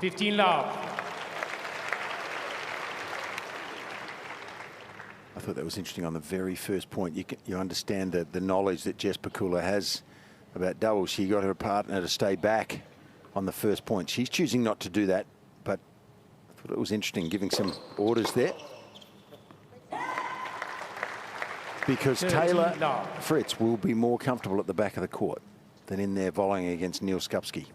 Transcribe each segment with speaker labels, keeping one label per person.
Speaker 1: 15 love.
Speaker 2: I thought that was interesting on the very first point. You understand the knowledge that Jess Pegula has about doubles. She got her partner to stay back on the first point. She's choosing not to do that, but I thought it was interesting giving some orders there. Because Taylor Fritz will be more comfortable at the back of the court than in there volleying against Neal Skupski.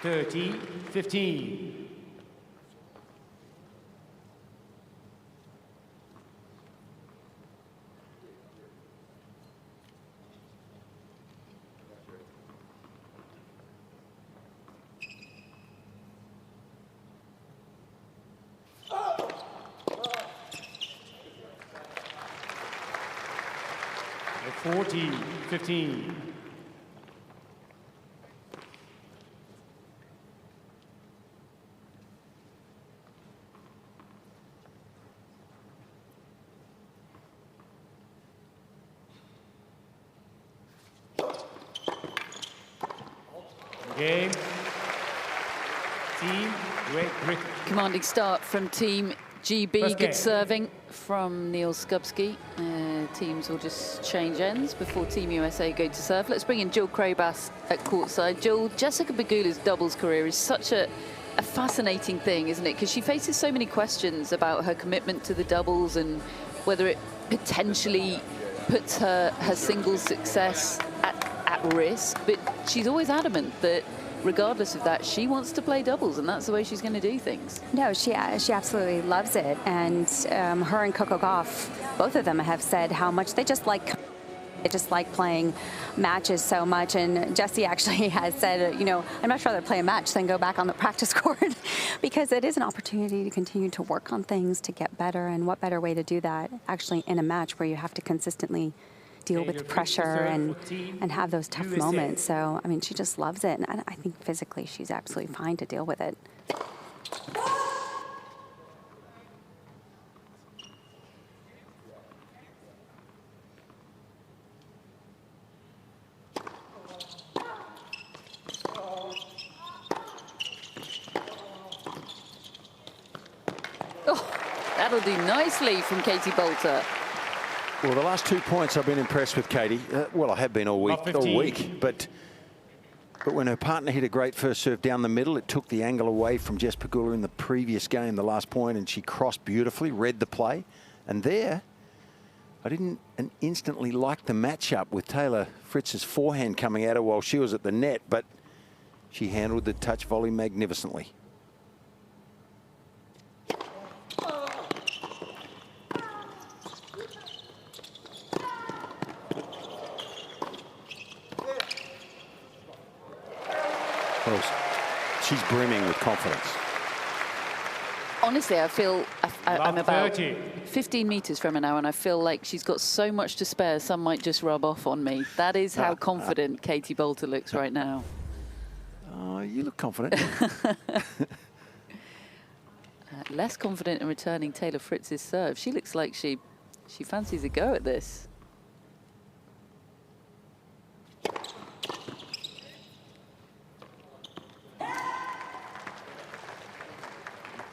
Speaker 1: Thirty, 15. Oh. 40, 15. Game. Team Great Britain.
Speaker 3: Commanding start from Team GB.
Speaker 1: First
Speaker 3: Good
Speaker 1: game.
Speaker 3: serving from Neal Skupski. Teams will just change ends before Team USA go to serve. Let's bring in Jill Crowbass at courtside. Jill, Jessica Pegula's doubles career is such a fascinating thing, isn't it? Because she faces so many questions about her commitment to the doubles and whether it potentially puts her singles success at risk, but she's always adamant that regardless of that, she wants to play doubles, and that's the way she's going to do things.
Speaker 4: No, she absolutely loves it, and her and Coco Gauff, both of them have said how much they just like playing matches so much. And Jessie actually has said, you know, I'd much rather play a match than go back on the practice court because it is an opportunity to continue to work on things, to get better, and what better way to do that actually in a match where you have to consistently deal with the pressure and have those tough moments. So, I mean, she just loves it. And I think physically she's absolutely fine to deal with it.
Speaker 3: Oh, that'll do nicely from Katie Boulter.
Speaker 2: Well, the last 2 points I've been impressed with Katie. Well, I have been all week, but when her partner hit a great first serve down the middle, it took the angle away from Jess Pegula in the previous game, the last point, and she crossed beautifully, read the play. And there, I didn't instantly like the matchup with Taylor Fritz's forehand coming at her while she was at the net, but she handled the touch volley magnificently. Well, she's brimming with confidence.
Speaker 3: Honestly, I feel I'm about 15 meters from her now, and I feel like she's got so much to spare, some might just rub off on me. That is how confident Katie Boulter looks right now.
Speaker 2: Oh, you look confident.
Speaker 3: Less confident in returning Taylor Fritz's serve. She looks like she fancies a go at this.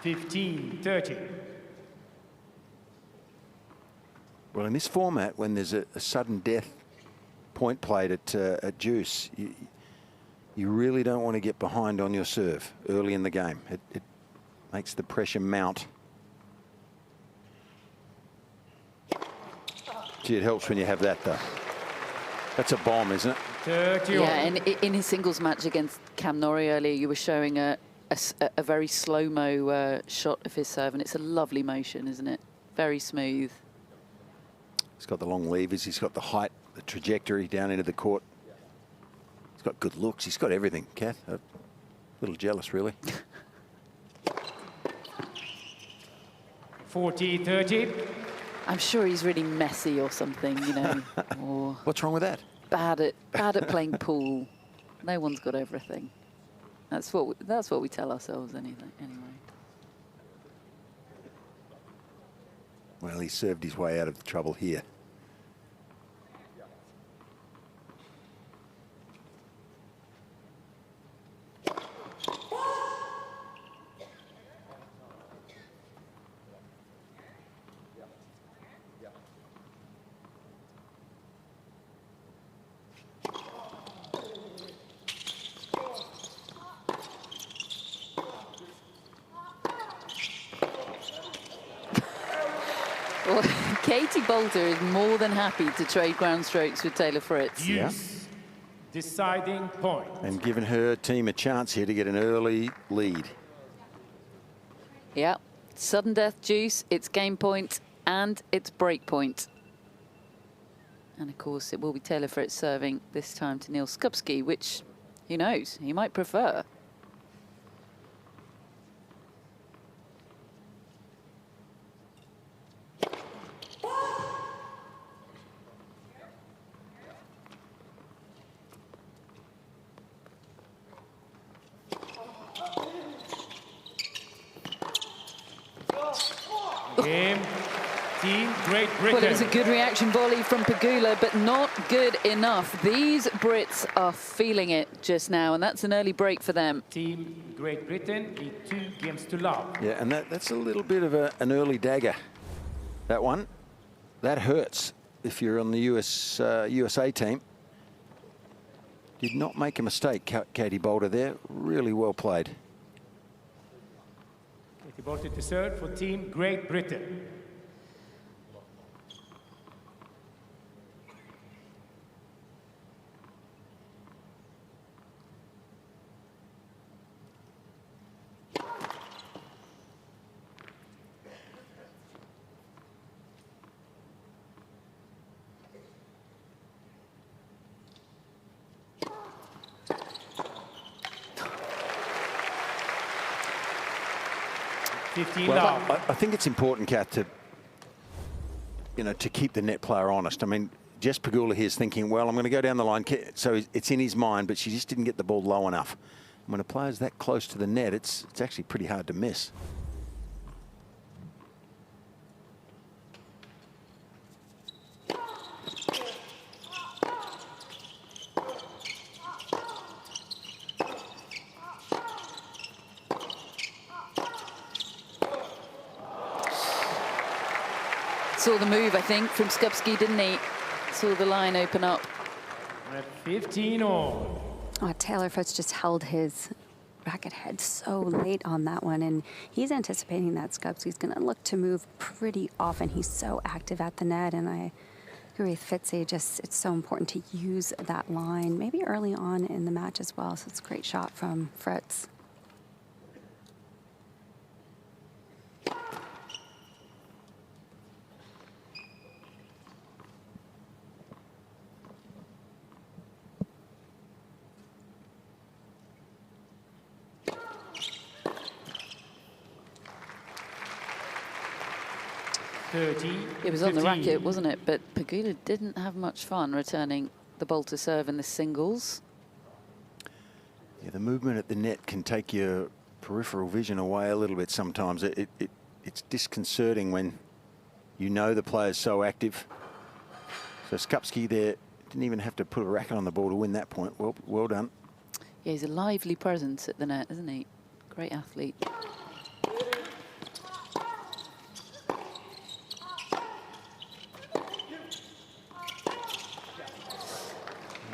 Speaker 1: 15-30.
Speaker 2: Well, in this format, when there's a sudden death point played at deuce, you really don't want to get behind on your serve early in the game. It makes the pressure mount. Gee, it helps when you have that, though. That's a bomb, isn't it?
Speaker 1: 31.
Speaker 3: Yeah, and in his singles match against Cam Norrie earlier, you were showing a very slow-mo shot of his serve, and it's a lovely motion, isn't it? Very smooth.
Speaker 2: He's got the long levers, he's got the height, the trajectory down into the court. He's got good looks, he's got everything, Kath. A little jealous, really.
Speaker 1: 40-30.
Speaker 3: I'm sure he's really messy or something, you know, or
Speaker 2: What's wrong with that?
Speaker 3: bad at playing pool. No one's got everything. That's what we tell ourselves anyway.
Speaker 2: Well, he served his way out of trouble here.
Speaker 3: Well, Katie Boulter is more than happy to trade ground strokes with Taylor Fritz.
Speaker 1: Use deciding point.
Speaker 2: And giving her team a chance here to get an early lead.
Speaker 3: Yeah, sudden death juice, it's game point and it's break point. And of course, it will be Taylor Fritz serving this time to Neal Skupski, which, who knows, he might prefer.
Speaker 1: Game, Team Great Britain.
Speaker 3: Well, it was a good reaction volley from Pegula, but not good enough. These Brits are feeling it just now, and that's an early break for them.
Speaker 1: Team Great Britain lead 2-0.
Speaker 2: Yeah, and that's a little bit of an early dagger. That one, that hurts if you're on the USA team. Did not make a mistake, Katie Boulter there. Really well played.
Speaker 1: Katie Boulter to serve for Team Great Britain.
Speaker 2: Well, I think it's important, Kath, to keep the net player honest. I mean, Jess Pegula here is thinking, well, I'm going to go down the line, so it's in his mind, but she just didn't get the ball low enough. When a player's that close to the net, it's actually pretty hard to miss.
Speaker 3: Saw the move, I think, from Skupski, didn't he? Saw the line open up.
Speaker 1: At 15-all.
Speaker 4: Oh, Taylor Fritz just held his racket head so late on that one, and he's anticipating that Skupski's going to look to move pretty often. He's so active at the net, and I agree with Fitzy. Just it's so important to use that line, maybe early on in the match as well. So it's a great shot from Fritz.
Speaker 3: It was on the racket, wasn't it? But Pegula didn't have much fun returning the Boulter serve in the singles.
Speaker 2: Yeah, the movement at the net can take your peripheral vision away a little bit sometimes. It's disconcerting when you know the player's so active. So Skupski there didn't even have to put a racket on the ball to win that point. Well done.
Speaker 3: Yeah, he's a lively presence at the net, isn't he? Great athlete.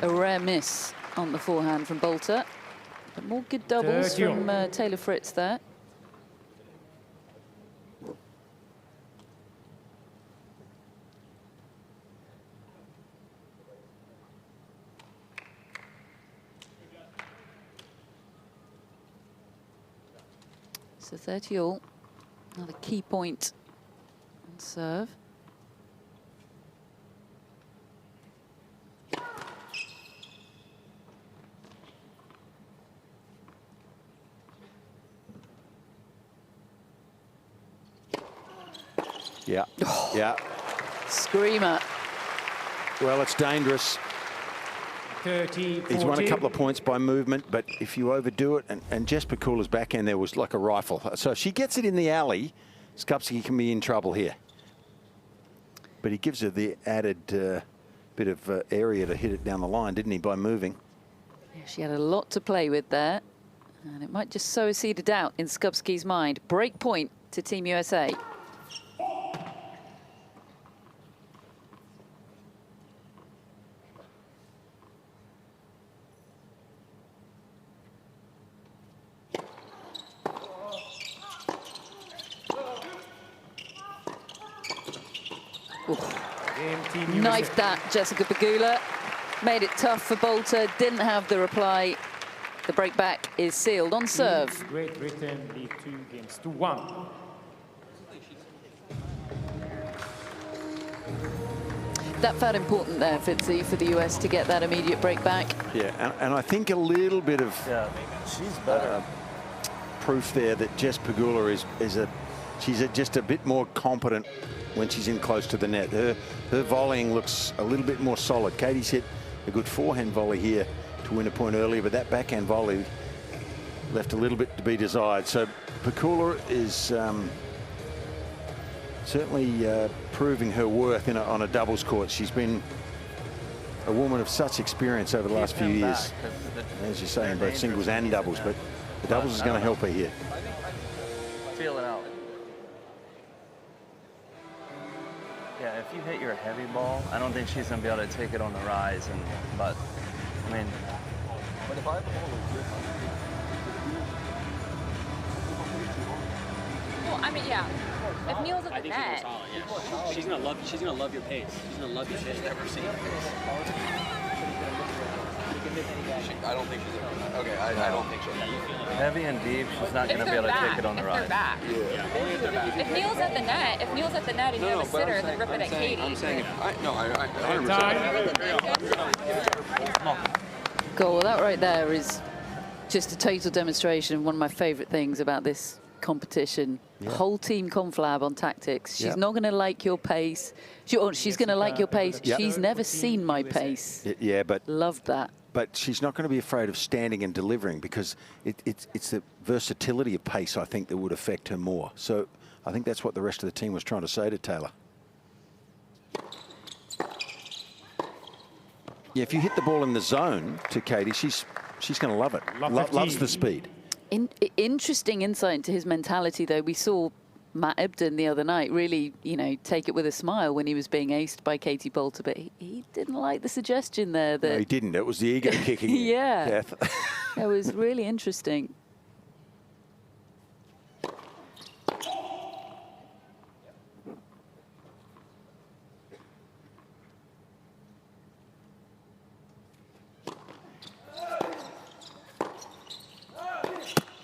Speaker 3: A rare miss on the forehand from Boulter. But more good doubles from Taylor Fritz there. So 30-all. Another key point on serve.
Speaker 2: Yeah, yeah.
Speaker 3: Screamer.
Speaker 2: Well, it's dangerous.
Speaker 1: 30,
Speaker 2: He's won a
Speaker 1: 40.
Speaker 2: couple of points by movement, but if you overdo it, and Jess Pegula's backhand there was like a rifle. So if she gets it in the alley, Skupski can be in trouble here. But he gives her the added bit of area to hit it down the line, didn't he, by moving?
Speaker 3: Yeah, she had a lot to play with there. And it might just sow a seed of doubt in Skupski's mind. Break point to Team USA. Knifed that, Jessica Pegula. Made it tough for Boulter. Didn't have the reply. The break back is sealed on serve.
Speaker 1: Great Britain lead 2-1.
Speaker 3: That felt important there, Fitzy, for the US to get that immediate break back.
Speaker 2: Yeah, and I think a little bit of
Speaker 5: she's better.
Speaker 2: Proof there that Jess Pegula she's just a bit more competent when she's in close to the net. Her volleying looks a little bit more solid. Katie's hit a good forehand volley here to win a point earlier, but that backhand volley left a little bit to be desired. So Pegula is certainly proving her worth on a doubles court. She's been a woman of such experience over the last few years, as you say, in both singles and doubles, but the doubles is going to help her here.
Speaker 5: Feel it out. Yeah, if you hit your heavy ball, I don't think she's going to be able to take it on the rise. But I mean, but if I have the ball,
Speaker 6: well, I mean, yeah. If Neal's at the net,
Speaker 7: she's gonna love your pace. She's gonna love your pace.
Speaker 8: She's never seen pace. I don't think she's ever. Okay, I don't think so.
Speaker 5: Heavy and deep, she's not going to be able to take it on the rise.
Speaker 6: if Neal's at the net, and you have a sitter, then rip it at Katie.
Speaker 8: I'm saying, I 100%.
Speaker 3: Goal, that right there is just a total demonstration of one of my favorite things about this competition.
Speaker 2: Yeah.
Speaker 3: Whole team conflab on tactics. She's
Speaker 2: Yeah.
Speaker 3: not going to like your pace. She's going to like your pace.
Speaker 2: Yeah.
Speaker 3: She's never seen my pace.
Speaker 2: Yeah, but
Speaker 3: Loved that.
Speaker 2: But she's not going to be afraid of standing and delivering, because it's the versatility of pace, I think, that would affect her more. So I think that's what the rest of the team was trying to say to Taylor. Yeah, if you hit the ball in the zone to Katie, she's going to love it. Loves the speed.
Speaker 3: Interesting insight into his mentality, though. We saw Matt Ebden the other night really, take it with a smile when he was being aced by Katie Boulter, but he didn't like the suggestion there. That
Speaker 2: No, he didn't. It was the ego kicking in.
Speaker 3: Yeah.
Speaker 2: Kath.
Speaker 3: It was really interesting.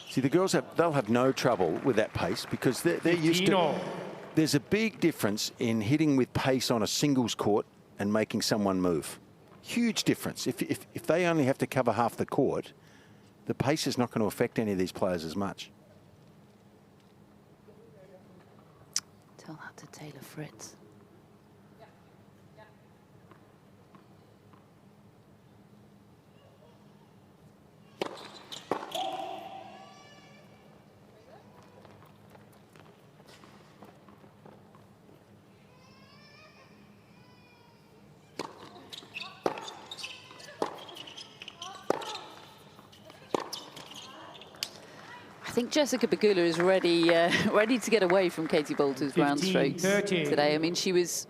Speaker 2: See, the girls they'll have no trouble with that pace, because they're used to. There's a big difference in hitting with pace on a singles court and making someone move. Huge difference. If they only have to cover half the court, the pace is not going to affect any of these players as much.
Speaker 3: Tell that to Taylor Fritz. I think Jessica Pegula is ready to get away from Katie Boulter's ground strokes
Speaker 1: 30.
Speaker 3: today. I mean, she was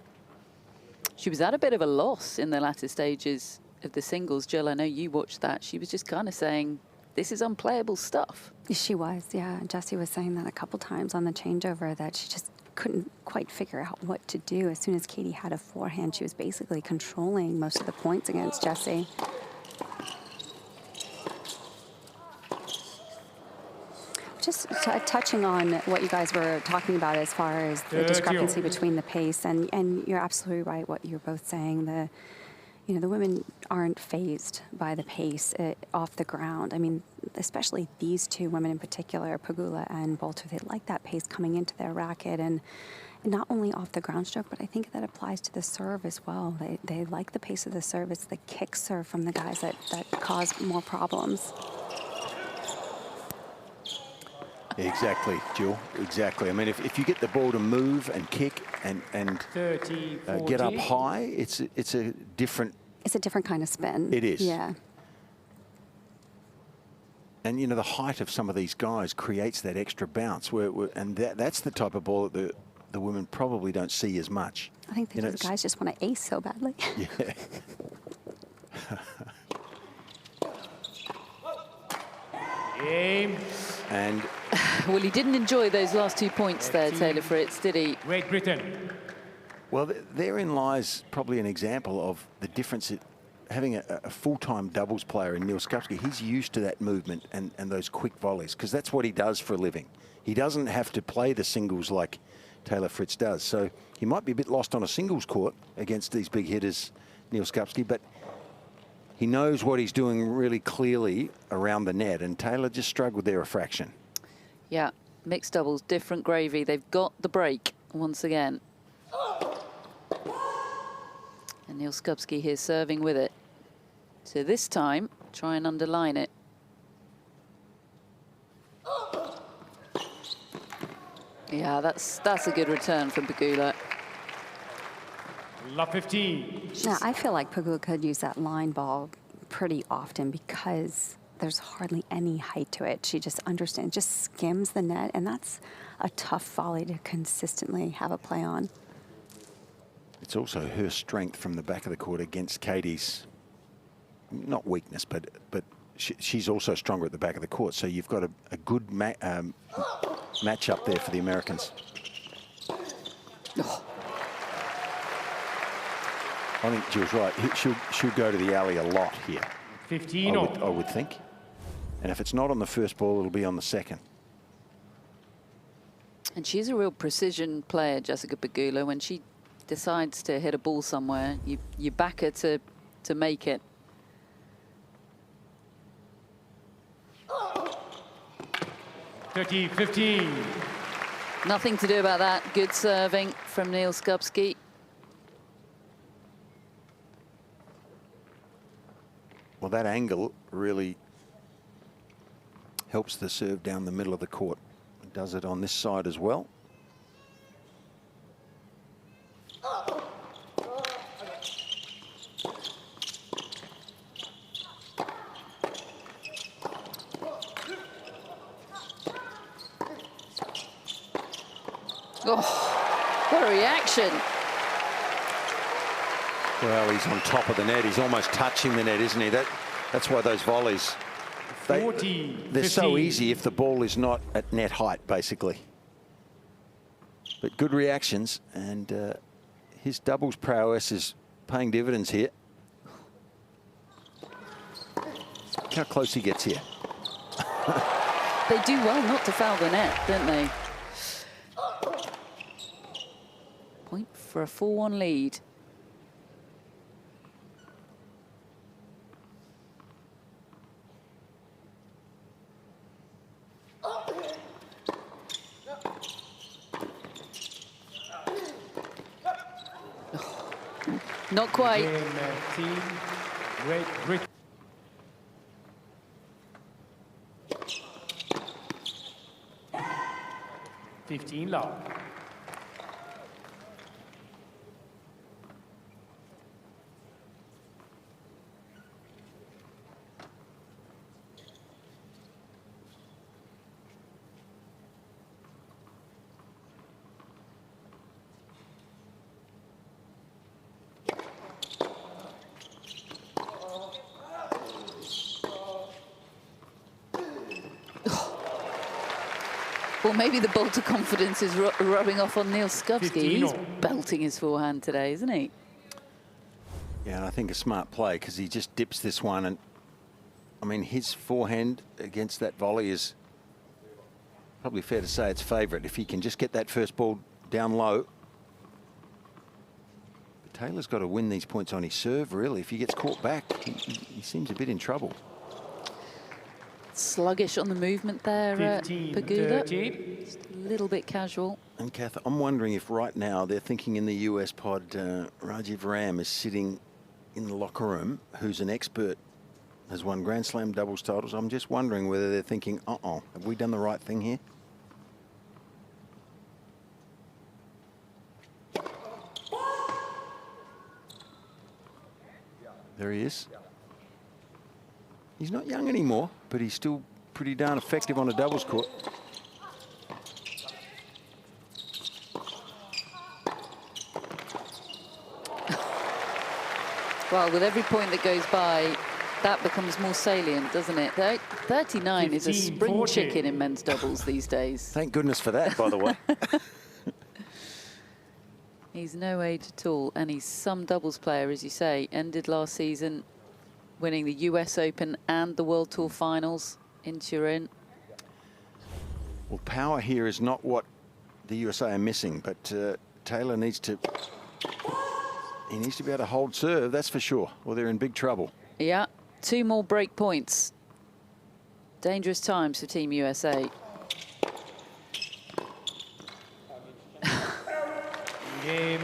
Speaker 3: at a bit of a loss in the latter stages of the singles. Jill, I know you watched that. She was just kind of saying, this is unplayable stuff.
Speaker 4: She was, yeah. Jessie was saying that a couple times on the changeover, that she just couldn't quite figure out what to do. As soon as Katie had a forehand, she was basically controlling most of the points against Jessie. Just touching on what you guys were talking about as far as the discrepancy between the pace, and you're absolutely right what you're both saying. The women aren't fazed by the pace off the ground. I mean, especially these two women in particular, Pegula and Boulter, they like that pace coming into their racket, and not only off the ground stroke, but I think that applies to the serve as well. They like the pace of the serve. It's the kick serve from the guys that cause more problems.
Speaker 2: Exactly, Jill. Exactly. I mean, if you get the ball to move and kick and
Speaker 1: 30,
Speaker 2: get up high, it's a different.
Speaker 4: It's a different kind of spin.
Speaker 2: It is.
Speaker 4: Yeah.
Speaker 2: And you know, the height of some of these guys creates that extra bounce. And that's the type of ball that the women probably don't see as much.
Speaker 4: I think these guys just want to ace so badly.
Speaker 2: Yeah.
Speaker 1: Game.
Speaker 2: And
Speaker 3: well, he didn't enjoy those last 2 points there, Taylor Fritz, did he?
Speaker 1: Great Britain.
Speaker 2: well, therein lies probably an example of the difference. Having a full-time doubles player in Neal Skupski, he's used to that movement and those quick volleys, because that's what he does for a living. He doesn't have to play the singles like Taylor Fritz does. So he might be a bit lost on a singles court against these big hitters, Neal Skupski, but he knows what he's doing really clearly around the net, and Taylor just struggled there a fraction.
Speaker 3: Yeah, mixed doubles, different gravy. They've got the break once again. And Neal Skupski here serving with it. So this time, try and underline it. Yeah, that's a good return from Pegula.
Speaker 1: Love 15.
Speaker 4: Yeah, I feel like Pegula could use that line ball pretty often because there's hardly any height to it. She just understands, just skims the net, and that's a tough volley to consistently have a play on.
Speaker 2: It's also her strength from the back of the court against Katie's, not weakness, but she's also stronger at the back of the court. So you've got a good match up there for the Americans.
Speaker 3: Oh.
Speaker 2: I think Jill's right. She'll go to the alley a lot here.
Speaker 1: 15
Speaker 2: I would think. And if it's not on the first ball, it'll be on the second.
Speaker 3: And she's a real precision player, Jessica Pegula. When she decides to hit a ball somewhere, you back her to make it.
Speaker 1: (30-15).
Speaker 3: Nothing to do about that. Good serving from Neal Skupski.
Speaker 2: Well, that angle really helps the serve down the middle of the court. It does it on this side as well.
Speaker 3: Oh, what a reaction.
Speaker 2: Well, he's on top of the net. He's almost touching the net, isn't he? That's why those volleys, they're so easy if the ball is not at net height, basically. But good reactions, and his doubles prowess is paying dividends here. Look how close he gets here.
Speaker 3: They do well not to foul the net, don't they? Point for a 4-1 lead. Not quite.
Speaker 1: Team Great Britain. (15 love).
Speaker 3: Well, maybe the Boulter confidence is rubbing off on Neal Skupski. He's belting his forehand today, isn't he?
Speaker 2: Yeah, and I think a smart play, because he just dips this one. And, I mean, his forehand against that volley is probably fair to say it's favourite. If he can just get that first ball down low. But Taylor's got to win these points on his serve, really. If he gets caught back, he seems a bit in trouble.
Speaker 3: Sluggish on the movement there,
Speaker 1: 15-30.
Speaker 3: Pegula. Just a little bit casual.
Speaker 2: And Kath, I'm wondering if right now they're thinking in the US pod, Rajiv Ram is sitting in the locker room, who's an expert, has won Grand Slam doubles titles. I'm just wondering whether they're thinking, have we done the right thing here? There he is. He's not young anymore, but he's still pretty darn effective on a doubles court.
Speaker 3: Well, with every point that goes by, that becomes more salient, doesn't it? 39 is a spring
Speaker 1: 15-40.
Speaker 3: chicken in men's doubles these days.
Speaker 2: Thank goodness for that, by the way.
Speaker 3: He's no age at all, and he's some doubles player, as you say. Ended last season winning the US Open and the World Tour Finals in Turin.
Speaker 2: Well, power here is not what the USA are missing, but Taylor needs to... He needs to be able to hold serve, that's for sure, or they're in big trouble.
Speaker 3: Yeah, 2 more break points. Dangerous times for Team USA. I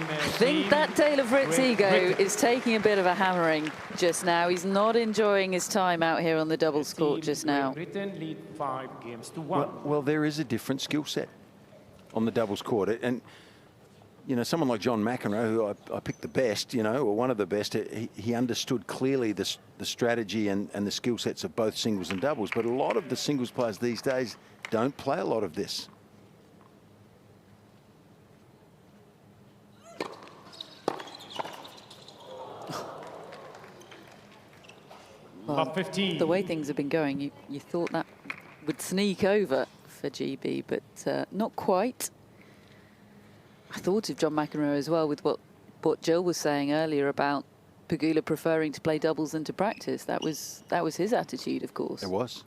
Speaker 3: think that Taylor Fritz ego is taking a bit of a hammering just now. He's not enjoying his time out here on the doubles court just now.
Speaker 1: Britain lead 5-1.
Speaker 2: Well, there is a different skill set on the doubles court. And, you know, someone like John McEnroe, who I picked the best, you know, or one of the best, he understood clearly the strategy and the skill sets of both singles and doubles. But a lot of the singles players these days don't play a lot of this.
Speaker 3: Well,
Speaker 1: 15.
Speaker 3: the way things have been going, you thought that would sneak over for GB, but not quite. I thought of John McEnroe as well with what Jill was saying earlier about Pegula preferring to play doubles than to practice. That was his attitude, of course.
Speaker 2: It was.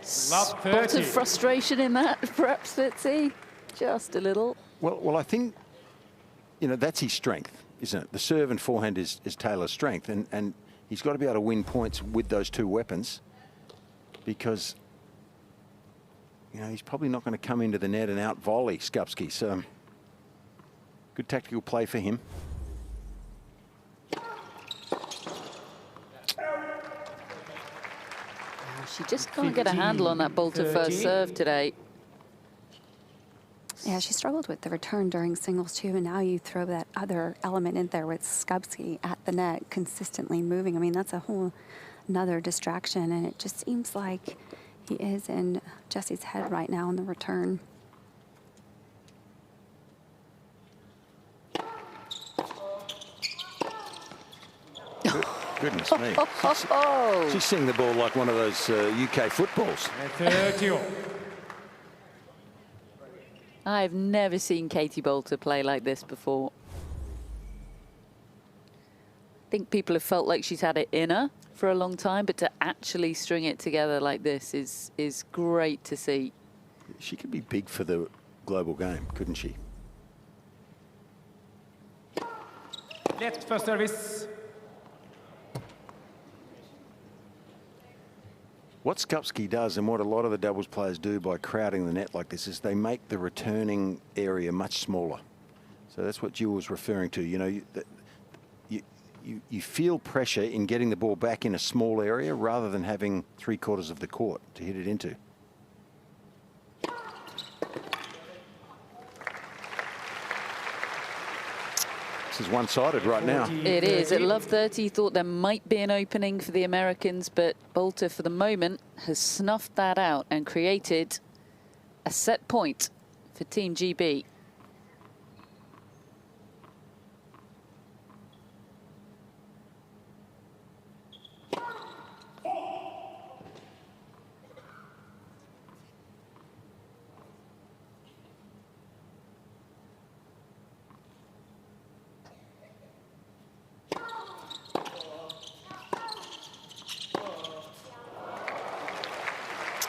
Speaker 3: Spot of frustration in that, perhaps, Fitzy? Just a little.
Speaker 2: Well, I think, you know, that's his strength, isn't it? The serve and forehand is Taylor's strength, and he's got to be able to win points with those 2 weapons, because, you know, he's probably not going to come into the net and out volley Skupski. So good tactical play for him.
Speaker 3: She just can't get a handle on that Boulter first serve today.
Speaker 4: Yeah, she struggled with the return during singles too, and now you throw that other element in there with Skupski at the net consistently moving. I mean, that's a whole another distraction, and it just seems like he is in Jesse's head right now in the return.
Speaker 2: Goodness me. She's seeing the ball like one of those UK footballs.
Speaker 1: 30.
Speaker 3: I've never seen Katie Boulter play like this before. I think people have felt like she's had it in her for a long time, but to actually string it together like this is great to see.
Speaker 2: She could be big for the global game, couldn't she?
Speaker 1: Next first service.
Speaker 2: What Skupski does, and what a lot of the doubles players do by crowding the net like this, is they make the returning area much smaller. So that's what Jill was referring to. You know, you feel pressure in getting the ball back in a small area rather than having 3/4 of the court to hit it into. This is one-sided right now.
Speaker 3: It is. At love 30, thought there might be an opening for the Americans, but Boulter, for the moment, has snuffed that out and created a set point for Team GB.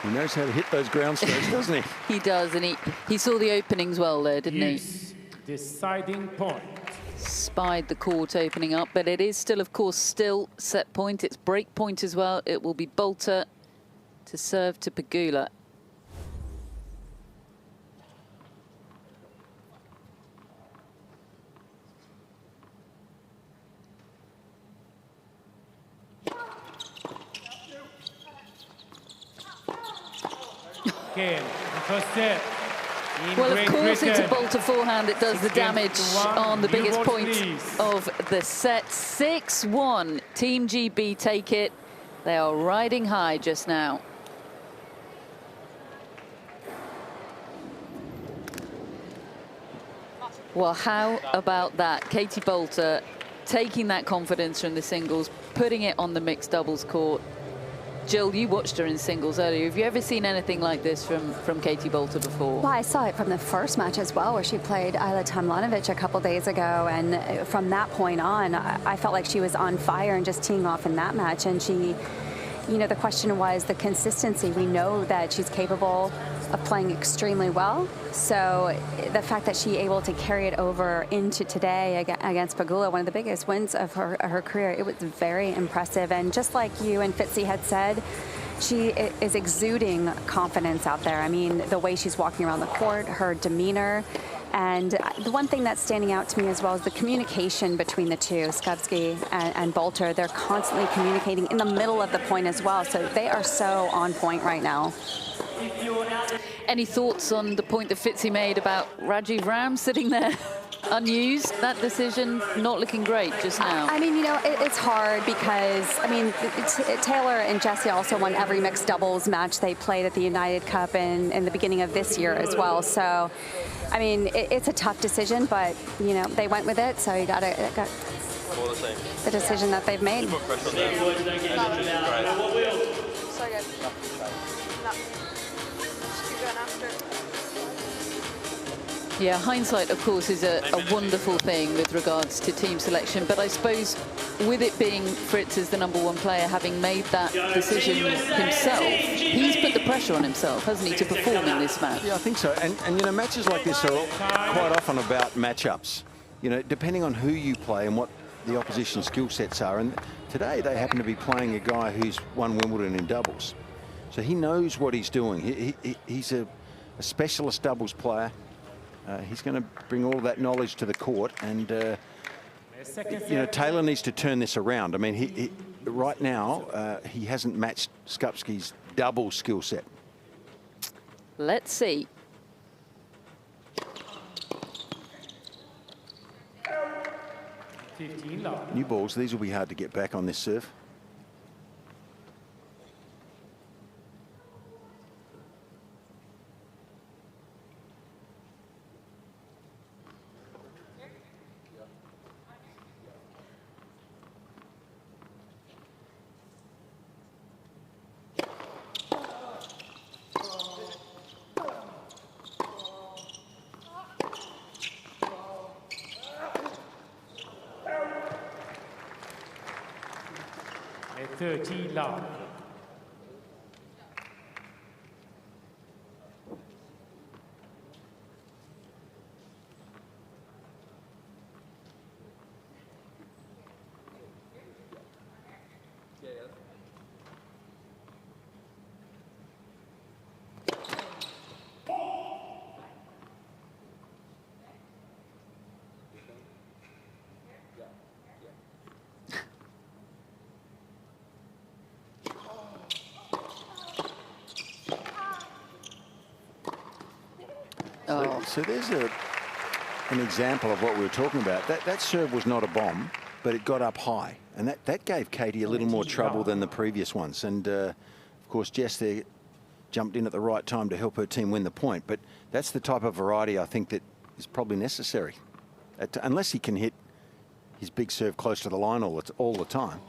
Speaker 2: He knows how to hit those ground strokes, doesn't he?
Speaker 3: He does, and he saw the openings well there, didn't he?
Speaker 1: Deciding point.
Speaker 3: Spied the court opening up, but it is still, of course, still set point. It's break point as well. It will be Boulter to serve to Pegula.
Speaker 1: Game, first set.
Speaker 3: Well, of course, it's a Boulter forehand that does the damage on the biggest point of the set. 6-1. Team GB take it. They are riding high just now. Well, how about that? Katie Boulter taking that confidence from the singles, putting it on the mixed doubles court. Jill, you watched her in singles earlier. Have you ever seen anything like this from Katie Boulter before?
Speaker 4: Well, I saw it from the first match as well, where she played Ayla Tomljanovic a couple days ago. And from that point on, I felt like she was on fire and just teeing off in that match. And she, you know, the question was the consistency. We know that she's capable of playing extremely well. So the fact that she able to carry it over into today against Pegula, one of the biggest wins of her career, it was very impressive. And just like you and Fitzy had said, she is exuding confidence out there. I mean, the way she's walking around the court, her demeanor. And the one thing that's standing out to me as well is the communication between the two, Skupski and Boulter. They're constantly communicating in the middle of the point as well. So they are so on point right now.
Speaker 3: Any thoughts on the point that Fitzy made about Rajiv Ram sitting there unused? That decision not looking great just now.
Speaker 4: I mean, you know, it's hard because, I mean, Taylor and Jessie also won every mixed doubles match they played at the United Cup in the beginning of this year as well. So, I mean, it's a tough decision, but, you know, they went with it, so you got the decision that they've made.
Speaker 3: Yeah, hindsight, of course, is a wonderful thing with regards to team selection. But I suppose with it being Fritz as the #1 player, having made that decision himself, he's put the pressure on himself, hasn't he, to perform in this match?
Speaker 2: Yeah, I think so. And you know, matches like this are quite often about matchups. You know, depending on who you play and what the opposition skill sets are. And today they happen to be playing a guy who's won Wimbledon in doubles. So he knows what he's doing. He's a specialist doubles player. He's going to bring all that knowledge to the court, and you know, Taylor needs to turn this around. I mean, he right now he hasn't matched Skupski's double skill set.
Speaker 3: Let's see.
Speaker 2: New balls. These will be hard to get back on this serve.
Speaker 1: A 30 love.
Speaker 2: So there's an example of what we were talking about. That serve was not a bomb, but it got up high. And that gave Katie a little more trouble than the previous ones. And, of course, Jess there jumped in at the right time to help her team win the point. But that's the type of variety I think that is probably necessary. Unless he can hit his big serve close to the line all the time.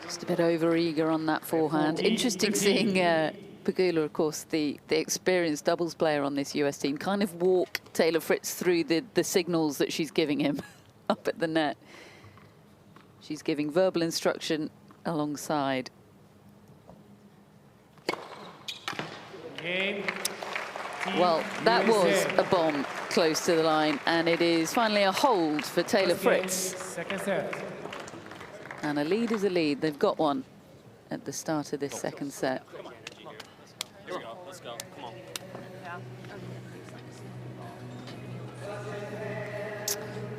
Speaker 3: Just a bit over-eager on that forehand. Interesting seeing Pegula, of course, the experienced doubles player on this US team, kind of walk Taylor Fritz through the signals that she's giving him up at the net. She's giving verbal instruction alongside.
Speaker 1: Game.
Speaker 3: Well, that was
Speaker 1: USA.
Speaker 3: a bomb close to the line, and it is finally a hold for Taylor
Speaker 1: First game,
Speaker 3: Fritz.
Speaker 1: second set.
Speaker 3: And a lead is a lead. They've got one at the start of this second set.
Speaker 7: Here we go. Let's go. Come on.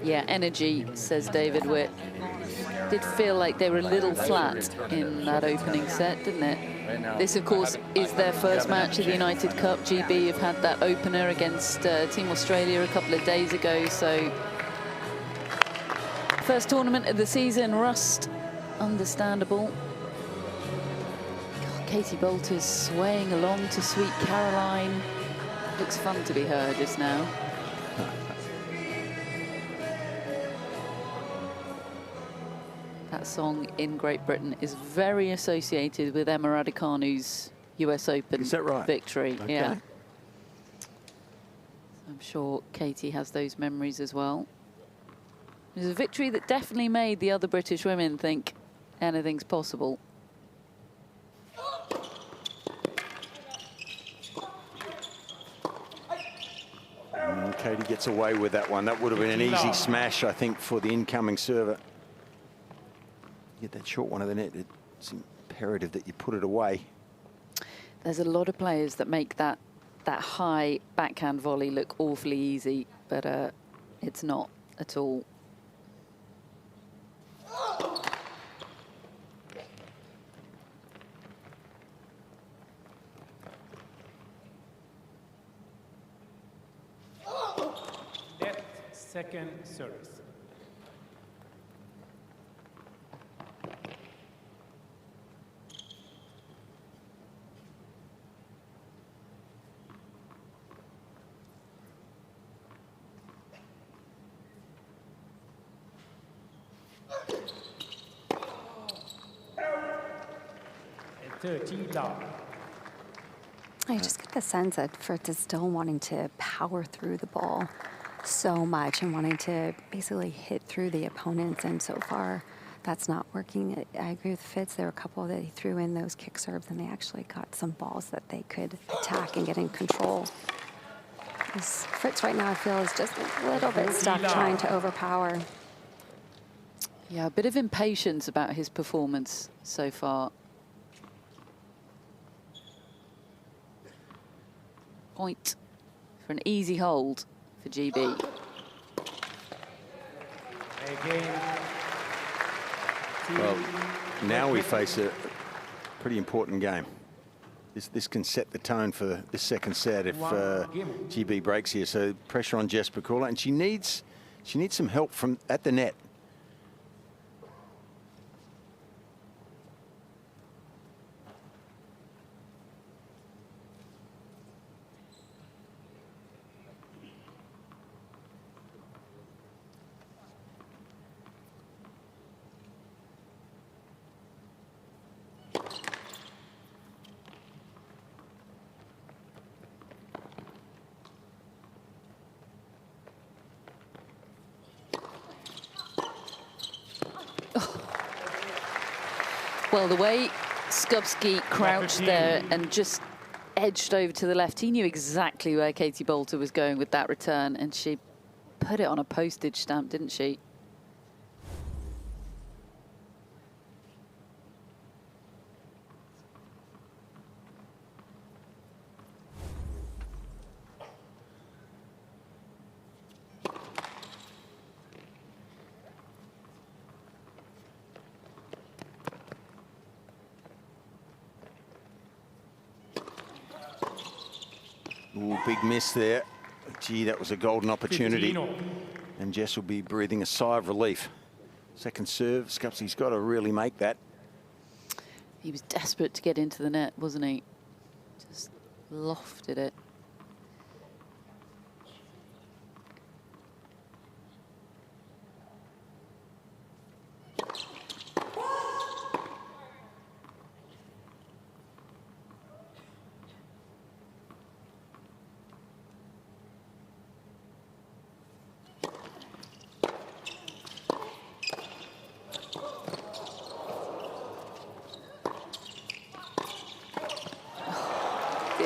Speaker 3: Yeah, energy, says David Witt. Did feel like they were a little flat in that opening set, didn't it?
Speaker 5: Right now.
Speaker 3: This, of course, is their first match of the United Cup. GB have had that opener against Team Australia a couple of days ago, so first tournament of the season, rust, understandable. God, Katie Boulter's swaying along to Sweet Caroline. Looks fun to be her just now. That song in Great Britain is very associated with Emma Raducanu's US Open
Speaker 2: Is that right?
Speaker 3: victory.
Speaker 2: Okay.
Speaker 3: Yeah. I'm sure Katie has those memories as well. It was a victory that definitely made the other British women think anything's possible.
Speaker 2: And Katie gets away with that one. That would have been an easy smash, I think, for the incoming server. Get that short one of the net. It's imperative that you put it away.
Speaker 3: There's a lot of players that make that high backhand volley look awfully easy, but it's not at all.
Speaker 1: Net, second service. And 13 love.
Speaker 4: I just get the sense that Fritz is still wanting to power through the ball so much and wanting to basically hit through the opponents, and so far that's not working. I agree with Fitz. There were a couple that he threw in those kick serves and they actually got some balls that they could attack and get in control. This Fritz right now, I feel, is just a little bit stuck trying to overpower.
Speaker 3: Yeah, a bit of impatience about his performance so far. Point for an easy hold for GB.
Speaker 1: Again.
Speaker 2: Well, now we face a pretty important game. This can set the tone for this second set if GB breaks here. So pressure on Jess Pegula, and she needs some help from at the net.
Speaker 3: Well, the way Skupski crouched there and just edged over to the left, he knew exactly where Katie Boulter was going with that return, and she put it on a postage stamp, didn't she?
Speaker 2: Ooh, big miss there. Gee, that was a golden opportunity. And Jess will be breathing a sigh of relief. Second serve, Skupski's got to really make that.
Speaker 3: He was desperate to get into the net, wasn't he? Just lofted it.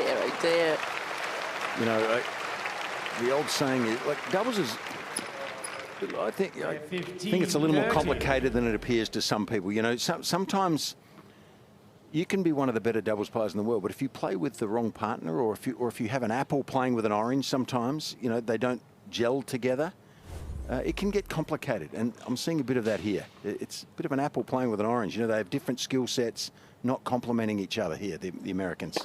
Speaker 3: dear, oh dear.
Speaker 2: You know, the old saying is, like, doubles is, I think it's a little more complicated than it appears to some people. You know, sometimes you can be one of the better doubles players in the world, but if you play with the wrong partner, or if you have an apple playing with an orange, sometimes, you know, they don't gel together. It can get complicated, and I'm seeing a bit of that here. It's a bit of an apple playing with an orange. You know, they have different skill sets, not complementing each other here, the Americans.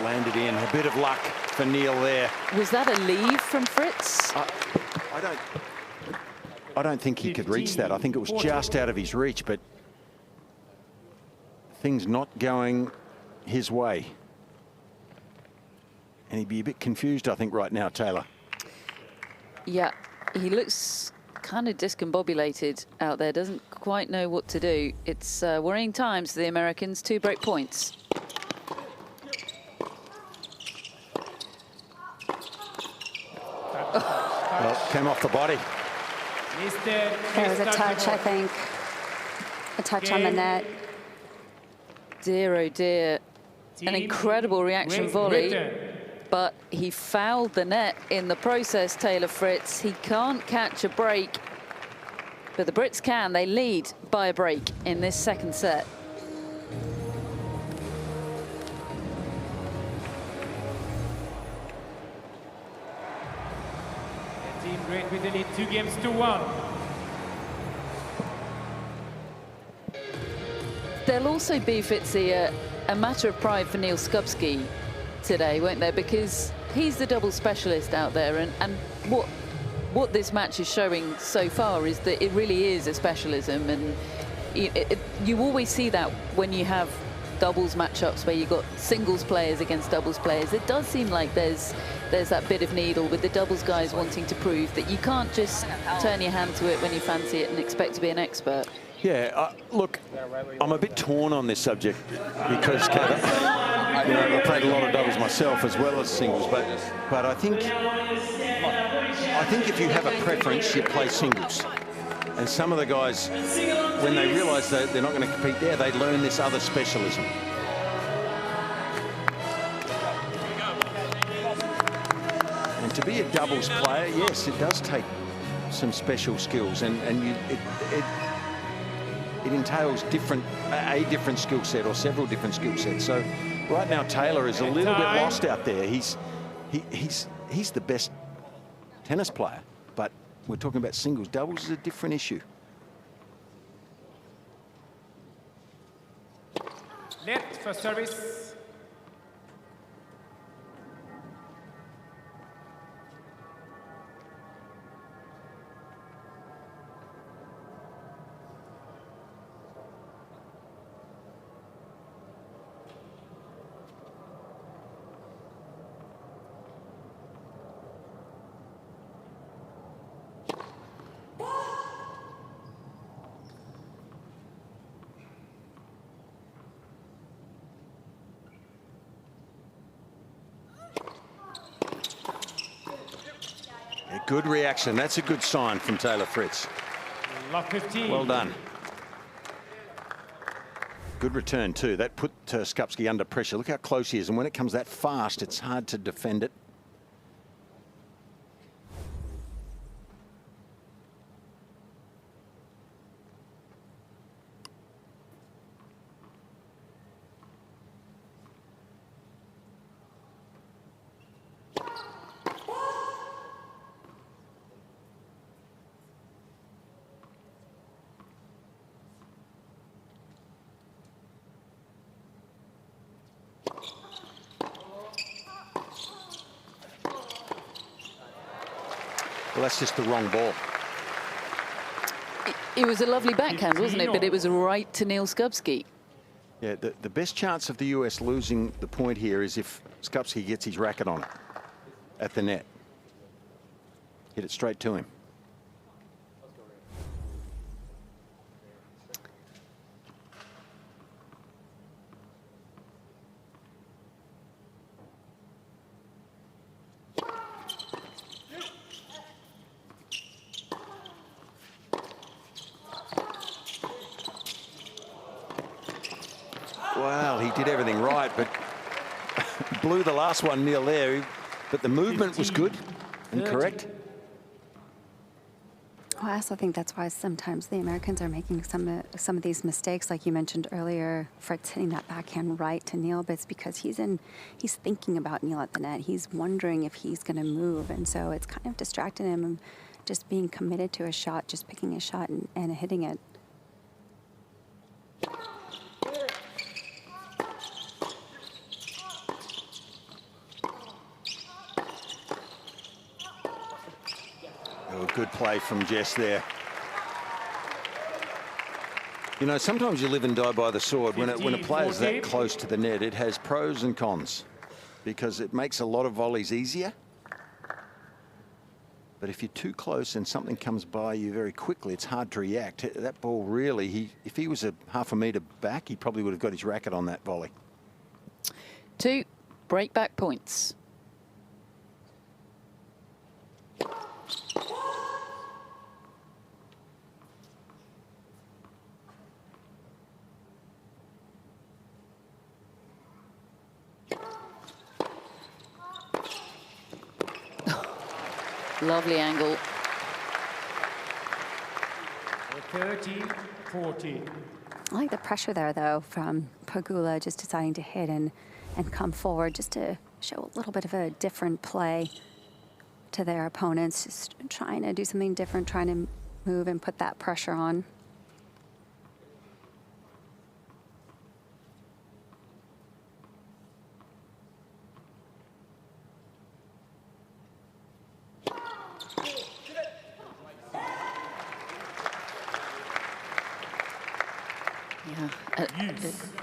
Speaker 2: Landed in. A bit of luck for Neal there.
Speaker 3: Was that a leave from Fritz?
Speaker 2: I don't think he could reach that. I think it was just out of his reach, but things not going his way. And he'd be a bit confused, I think, right now, Taylor.
Speaker 3: Yeah, he looks kind of discombobulated out there, doesn't quite know what to do. It's worrying times for the Americans. 2 break points.
Speaker 2: Well, came off the body.
Speaker 4: There was a touch, I think. A touch on the net.
Speaker 3: Dear, oh dear. An incredible reaction volley. But he fouled the net in the process, Taylor Fritz. He can't catch a break. But the Brits can. They lead by a break in this second set.
Speaker 1: Team Great Britain lead 2-1.
Speaker 3: There'll also be, Fitzy, a matter of pride for Neal Skupski today, won't there? Because he's the double specialist out there, and what this match is showing so far is that it really is a specialism, and you always see that when you have doubles matchups where you've got singles players against doubles players. It does seem like there's that bit of needle with the doubles guys wanting to prove that you can't just turn your hand to it when you fancy it and expect to be an expert.
Speaker 2: Yeah, look, I'm a bit torn on this subject because, Kevin, you know, I've played a lot of doubles myself as well as singles, but I think if you have a preference, you play singles. And some of the guys, when they realise that they're not going to compete there, they learn this other specialism. And to be a doubles player, yes, it does take some special skills, and it entails a different skill set or several different skill sets. So right now Taylor is a little bit lost out there. He's the best tennis player, but we're talking about singles. Doubles is a different issue.
Speaker 1: Net for service.
Speaker 2: Good reaction. That's a good sign from Taylor Fritz.
Speaker 1: Love 15.
Speaker 2: Well done. Good return too. That put Skupski under pressure. Look how close he is. And when it comes that fast, it's hard to defend it. Well, that's just the wrong ball.
Speaker 3: It was a lovely backhand, wasn't it? But it was right to Neal Skupski.
Speaker 2: Yeah, the best chance of the US losing the point here is if Skupski gets his racket on it at the net. Hit it straight to him. did everything right, but blew the last one near there. But the movement was good and correct.
Speaker 4: Well, I also think that's why sometimes the Americans are making some of these mistakes, like you mentioned earlier. Fritz hitting that backhand right to Neal, but it's because he's thinking about Neal at the net. He's wondering if he's going to move, and so it's kind of distracting him, just being committed to a shot, just picking a shot and hitting it.
Speaker 2: Good play from Jess there. You know, sometimes you live and die by the sword. When a player's that close to the net, it has pros and cons, because it makes a lot of volleys easier. But if you're too close and something comes by you very quickly, it's hard to react. That ball really, if he was a half a metre back, he probably would have got his racket on that volley.
Speaker 3: 2 breakback points. Lovely angle.
Speaker 1: 30-40.
Speaker 4: I like the pressure there, though, from Pegula, just deciding to hit and come forward, just to show a little bit of a different play to their opponents, just trying to do something different, trying to move and put that pressure on.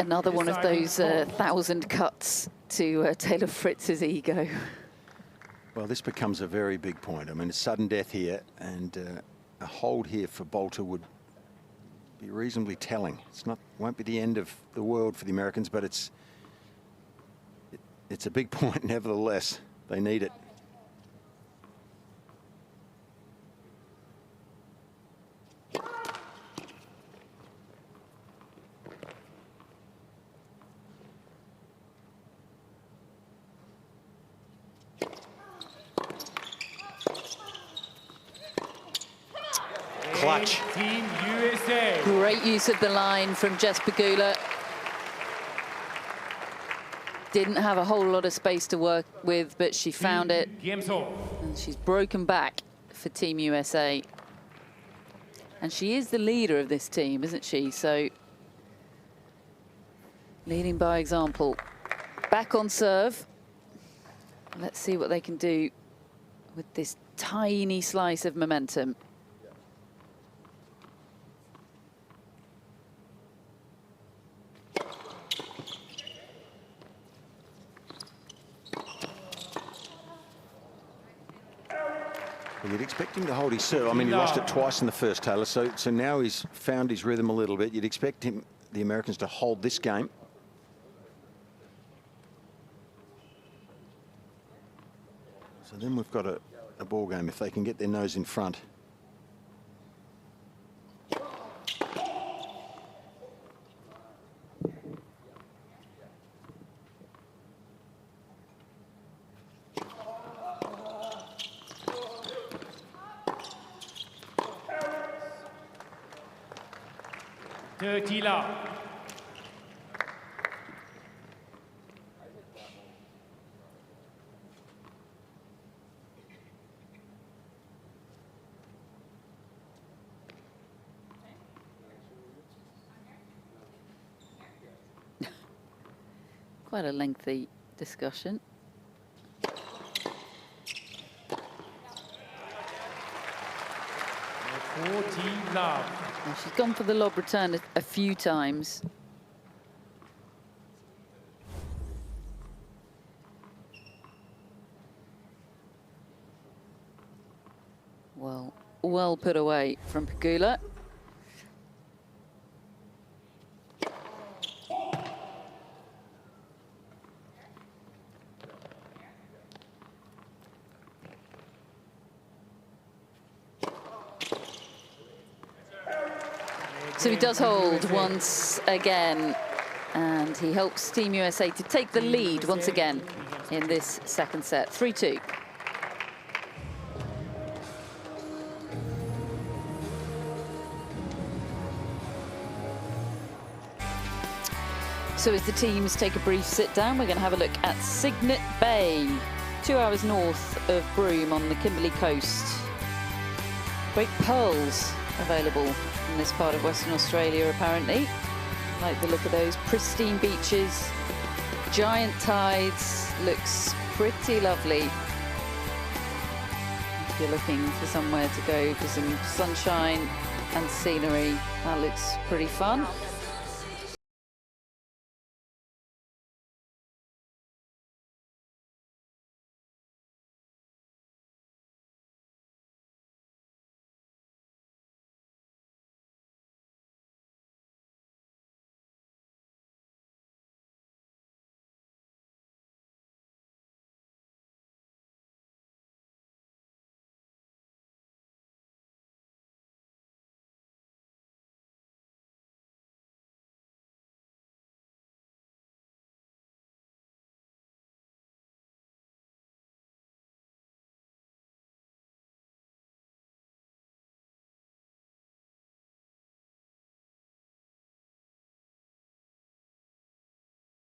Speaker 3: Another one of those 1,000 cuts to Taylor Fritz's ego.
Speaker 2: Well, this becomes a very big point. I mean, it's sudden death here, and a hold here for Boulter would be reasonably telling. Won't be the end of the world for the Americans, but it's a big point nevertheless. They need it. Clutch.
Speaker 1: Team USA.
Speaker 3: Great use of the line from Jess Pegula. Didn't have a whole lot of space to work with, but she found it. And she's broken back for Team USA. And she is the leader of this team, isn't she? So, leading by example. Back on serve. Let's see what they can do with this tiny slice of momentum.
Speaker 2: Well, you'd expect him to hold his serve. I mean, he lost it twice in the first, Taylor, so now he's found his rhythm a little bit. You'd expect the Americans to hold this game. So then we've got a ball game if they can get their nose in front.
Speaker 3: Quite a lengthy discussion.
Speaker 1: Love.
Speaker 3: Well, she's gone for the lob return a few times. Well put away from Pegula. So he does hold once again. And he helps Team USA to take the lead once again in this second set, 3-2. So as the teams take a brief sit down, we're going to have a look at Cygnet Bay, 2 hours north of Broome on the Kimberley coast. Great pearls available in this part of Western Australia, apparently. Like the look of those pristine beaches, giant tides, looks pretty lovely. If you're looking for somewhere to go for some sunshine and scenery, that looks pretty fun.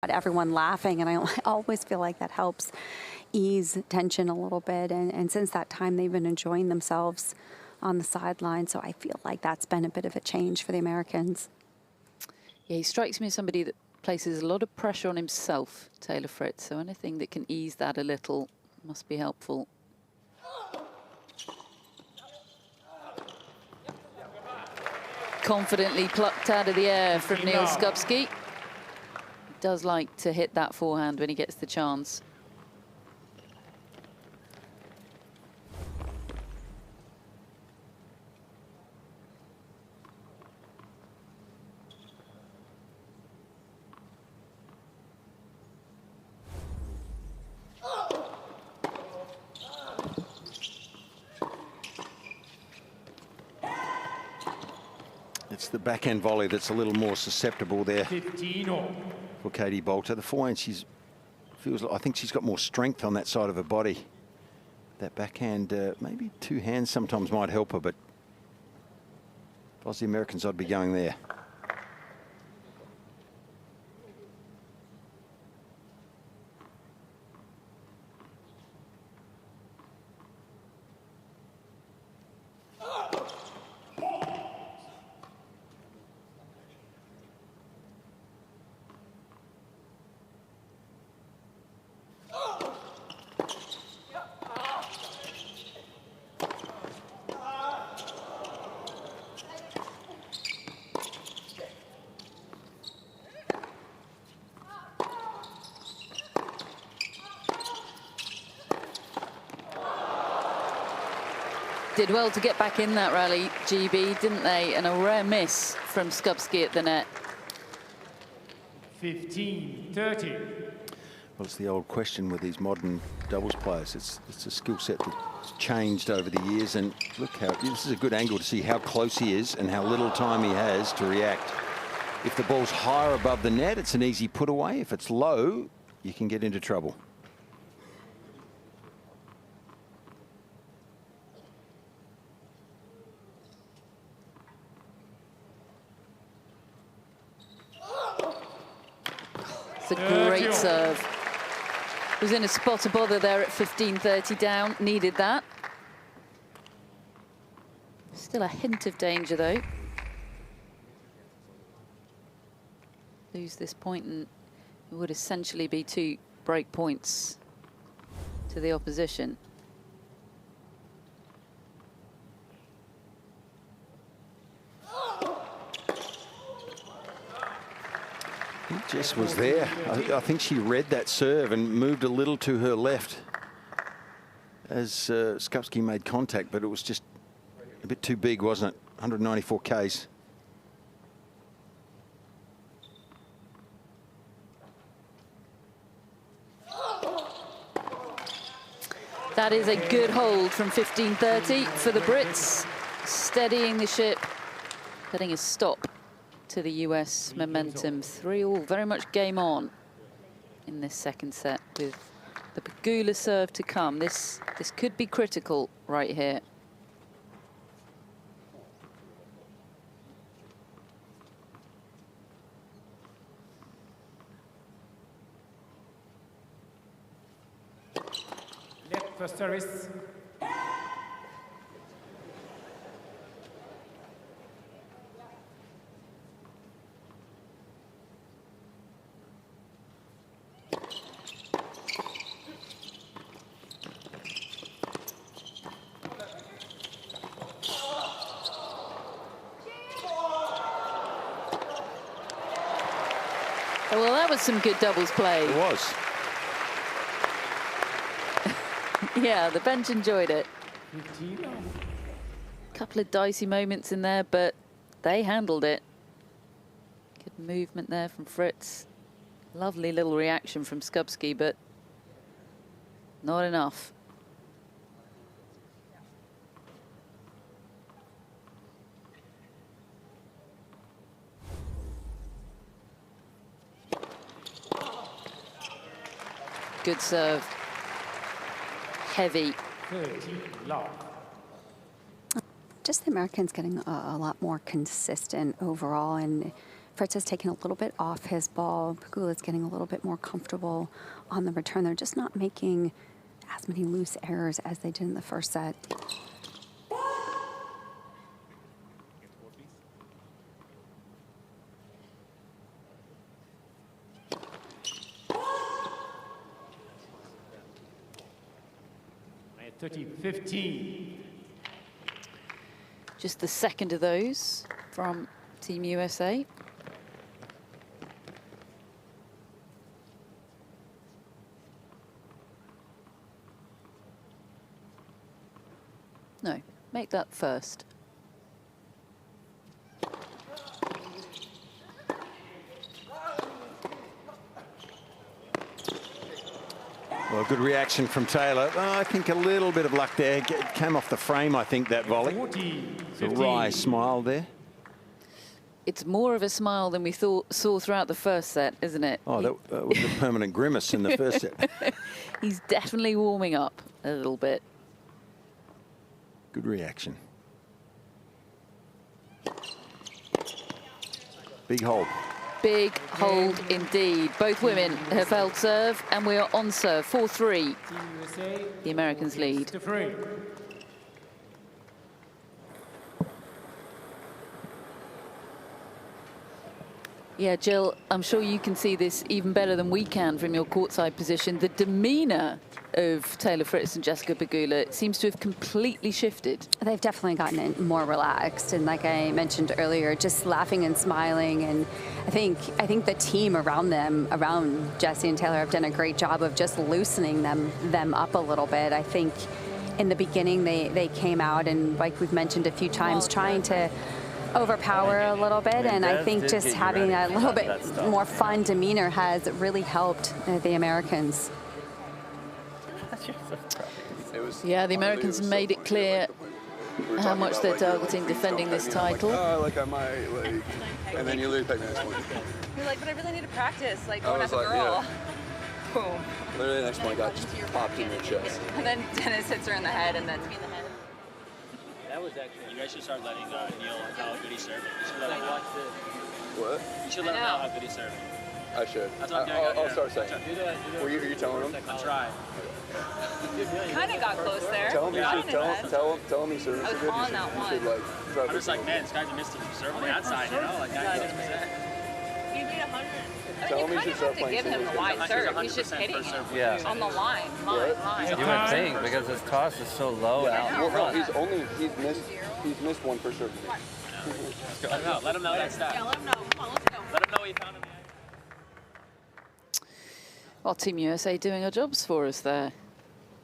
Speaker 4: Everyone laughing, and I always feel like that helps ease tension a little bit. And since that time, they've been enjoying themselves on the sideline. So I feel like that's been a bit of a change for the Americans.
Speaker 3: Yeah, he strikes me as somebody that places a lot of pressure on himself, Taylor Fritz. So anything that can ease that a little must be helpful. Confidently plucked out of the air from Neal Skupski. Does like to hit that forehand when he gets the chance.
Speaker 2: It's the backhand volley that's a little more susceptible there.
Speaker 1: 15-all.
Speaker 2: For Katie Boulter. The forehand, I think she's got more strength on that side of her body. That backhand, maybe two hands sometimes might help her, but if I was the Americans, I'd be going there.
Speaker 3: Did well to get back in that rally, GB, didn't they? And a rare miss from Skupski at the net.
Speaker 1: 15-30.
Speaker 2: Well, it's the old question with these modern doubles players. It's a skill set that's changed over the years. And look how, this is a good angle to see how close he is and how little time he has to react. If the ball's higher above the net, it's an easy put away. If it's low, you can get into trouble.
Speaker 3: A great serve. Was in a spot of bother there at 15-30 down. Needed that. Still a hint of danger though. Lose this point and it would essentially be 2 break points to the opposition.
Speaker 2: Jess was there. I think she read that serve and moved a little to her left as Skupski made contact, but it was just a bit too big, wasn't it? 194 Ks.
Speaker 3: That is a good hold from 15-30 for the Brits, steadying the ship, putting a stop to the US momentum. 3-all, very much game on in this second set with the Pegula serve to come. This could be critical right here.
Speaker 1: Left first service.
Speaker 3: Well, that was some good doubles play.
Speaker 2: It was.
Speaker 3: Yeah, the bench enjoyed it. Couple of dicey moments in there, but they handled it. Good movement there from Fritz. Lovely little reaction from Skupski, but not enough. Good serve. Heavy.
Speaker 1: 30 love.
Speaker 4: Just the Americans getting a lot more consistent overall, and Fritz has taken a little bit off his ball. Pegula's getting a little bit more comfortable on the return. They're just not making as many loose errors as they did in the first set.
Speaker 1: And 30-15.
Speaker 3: Just the second of those from Team USA. No, make that first.
Speaker 2: Well, good reaction from Taylor. I think a little bit of luck there. It came off the frame, I think, that volley.
Speaker 1: 40-15.
Speaker 2: A wry smile there.
Speaker 3: It's more of a smile than we saw throughout the first set, isn't it?
Speaker 2: Oh, that was a permanent grimace in the first set.
Speaker 3: He's definitely warming up a little bit.
Speaker 2: Good reaction. Big hold.
Speaker 3: Big hold indeed. Both women have held serve, and we are on serve. 4-3.
Speaker 1: Team USA.
Speaker 3: The Americans lead.
Speaker 1: To free.
Speaker 3: Yeah, Jill, I'm sure you can see this even better than we can from your courtside position. The demeanour of Taylor Fritz and Jessica Pegula seems to have completely shifted.
Speaker 4: They've definitely gotten it more relaxed, and like I mentioned earlier, just laughing and smiling. And I think the team around them, around Jessie and Taylor, have done a great job of just loosening them up a little bit. I think in the beginning they came out, and like we've mentioned a few times, trying to overpower a little bit, and I think just having a little bit more fun demeanor has really helped the Americans.
Speaker 3: Yeah, the Americans made it clear how much they're targeting defending this title.
Speaker 8: Like I might, like, and then you lose the next one.
Speaker 6: You're like, but I really need to practice, like going as a girl. Boom.
Speaker 8: Literally the next one got just popped in your chest.
Speaker 6: And then Dennis hits her in the head, and then
Speaker 7: That was actually. You guys should start letting Neal how good he's serving. You should let him watch this.
Speaker 8: What?
Speaker 7: You should let him know how good he's serving.
Speaker 8: I should.
Speaker 7: That's what I'm doing.
Speaker 8: I'll start saying. Were you telling him?
Speaker 7: I'm trying.
Speaker 6: kind of got close there.
Speaker 8: Tell him
Speaker 6: Got in his head.
Speaker 8: tell him he's serving.
Speaker 6: I was on that one.
Speaker 7: I'm just like, man, this guy's a mystery serve on the outside, you know, like 96%.
Speaker 6: You need 100. I
Speaker 8: Tell
Speaker 6: mean,
Speaker 8: him
Speaker 6: you
Speaker 8: he
Speaker 6: kind of
Speaker 8: should
Speaker 6: have to give him the wide serve. He's just hitting it on the line.
Speaker 5: You would think, because his toss is so low and out in front.
Speaker 8: He's missed one for sure.
Speaker 7: Let him know that stuff.
Speaker 6: Yeah, let him know. Come on, let's go.
Speaker 7: Let him know he found him.
Speaker 3: Well, Team USA doing our jobs for us there.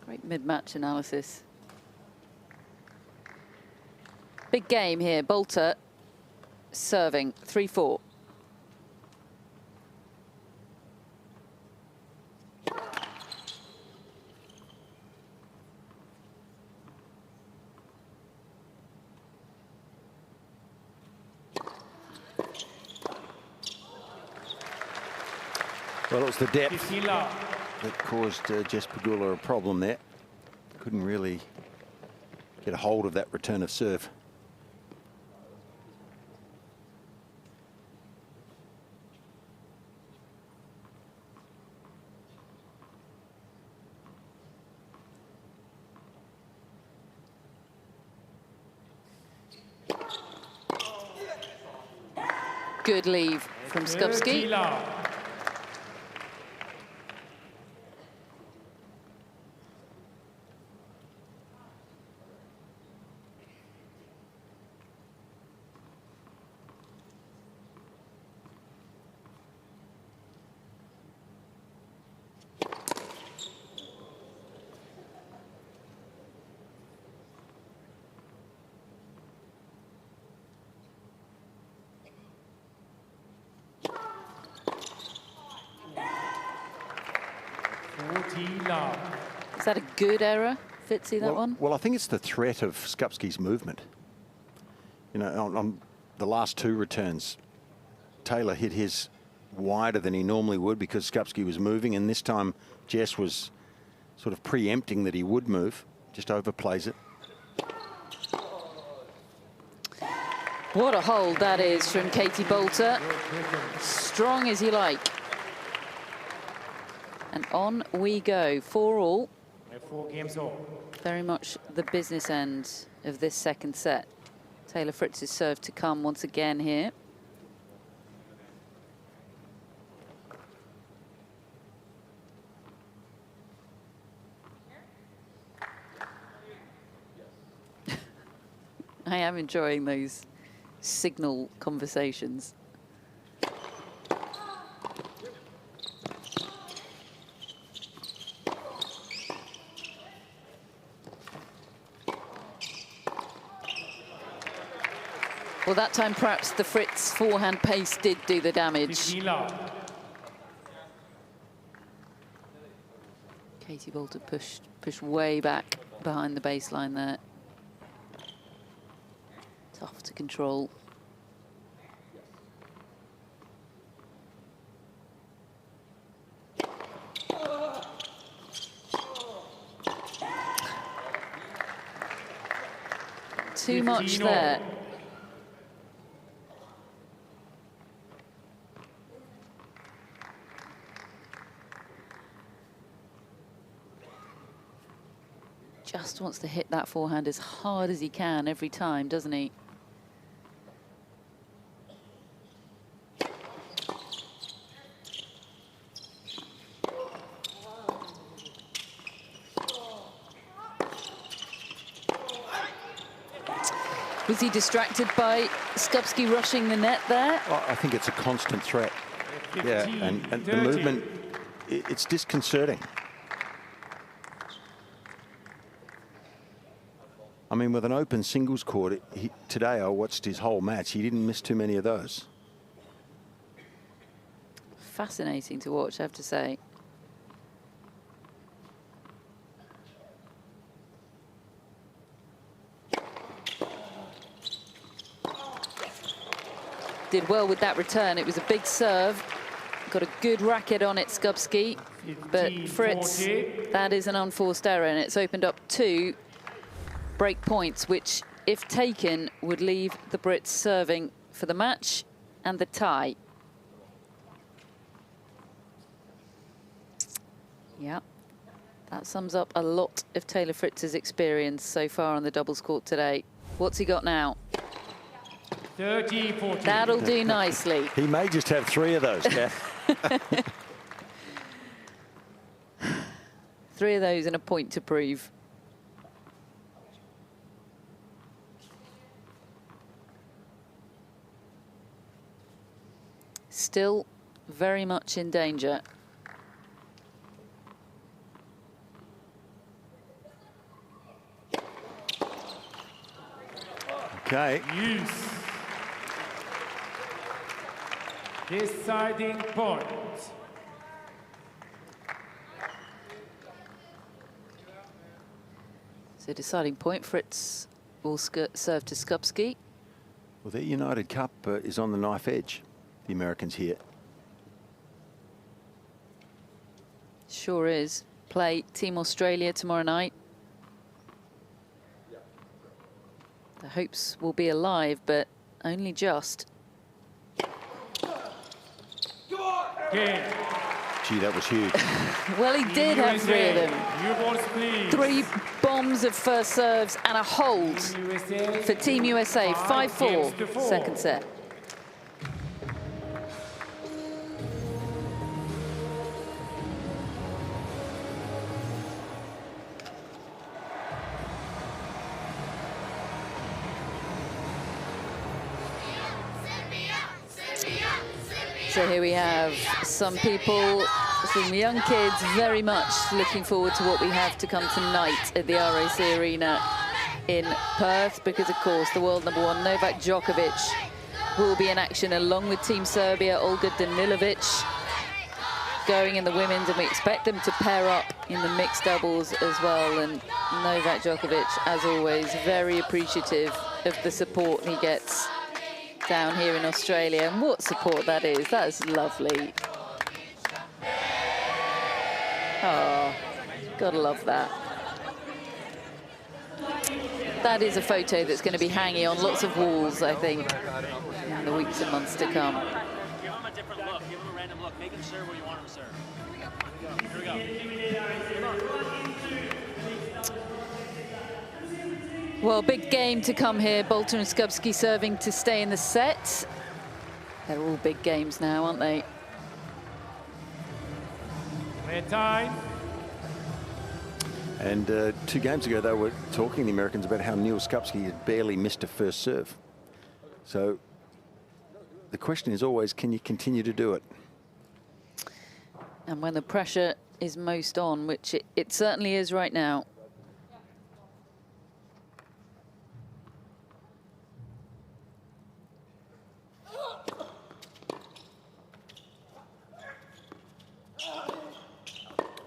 Speaker 3: Great mid-match analysis. Big game here. Boulter serving 3-4.
Speaker 2: Well, it was the depth
Speaker 1: 15 love.
Speaker 2: that caused Jess Pegula a problem there. Couldn't really get a hold of that return of serve.
Speaker 3: Good leave from
Speaker 1: 30
Speaker 3: Skupski.
Speaker 1: love.
Speaker 3: Is that a good error, Fitzy, that one?
Speaker 2: Well, I think it's the threat of Skupski's movement. You know, on the last two returns, Taylor hit his wider than he normally would because Skupski was moving, and this time Jess was sort of preempting that he would move, just overplays it.
Speaker 3: What a hold that is from Katie Boulter. Strong as you like. And on we go, 4-all.
Speaker 1: 4 games all.
Speaker 3: Very much the business end of this second set. Taylor Fritz's serve to come once again here. I am enjoying those signal conversations. Well, that time perhaps the Fritz forehand pace did do the damage. Katie Boulter pushed way back behind the baseline there. Tough to control. Too much there. Just wants to hit that forehand as hard as he can every time, doesn't he? Was he distracted by Skupski rushing the net there?
Speaker 2: Well, I think it's a constant threat.
Speaker 1: 15,
Speaker 2: Yeah, and the movement, it's disconcerting. I mean, with an open singles court, today I watched his whole match. He didn't miss too many of those.
Speaker 3: Fascinating to watch, I have to say. Did well with that return. It was a big serve. Got a good racket on it, Skupski. But Fritz, that is an unforced error, and it's opened up 2 break points, which, if taken, would leave the Brits serving for the match and the tie. Yeah, that sums up a lot of Taylor Fritz's experience so far on the doubles court today. What's he got now?
Speaker 1: 30-40.
Speaker 3: That'll do nicely.
Speaker 2: He may just have 3 of those, Kath.
Speaker 3: 3 of those and a point to prove. Still very much in danger.
Speaker 2: Okay.
Speaker 1: Use. Deciding point.
Speaker 3: So deciding point, Fritz will serve to Skupski.
Speaker 2: Well, their United Cup is on the knife edge, the Americans here.
Speaker 3: Sure is. Play Team Australia tomorrow night. The hopes will be alive, but only just.
Speaker 2: Gee, that was huge.
Speaker 3: Well, he did have 3 of them. 3 bombs of first serves and a hold for Team USA. 5-4, second set. So here we have some people, some young kids, very much looking forward to what we have to come tonight at the RAC Arena in Perth, because of course the world #1 Novak Djokovic will be in action along with Team Serbia, Olga Danilovic, going in the women's, and we expect them to pair up in the mixed doubles as well. And Novak Djokovic, as always, very appreciative of the support he gets down here in Australia, and what support that is. That is lovely. Oh, gotta love that. That is a photo that's going to be hanging on lots of walls, I think, in the weeks and months to come.
Speaker 7: Give him a different look. Give him a random look. Make him serve where you want him to serve. Here we go.
Speaker 3: Well, big game to come here. Boulter and Skupski serving to stay in the set. They're all big games now, aren't they?
Speaker 1: Red time.
Speaker 2: And 2 games ago, they were talking, the Americans, about how Neal Skupski had barely missed a first serve. So the question is always, can you continue to do it?
Speaker 3: And when the pressure is most on, which it certainly is right now.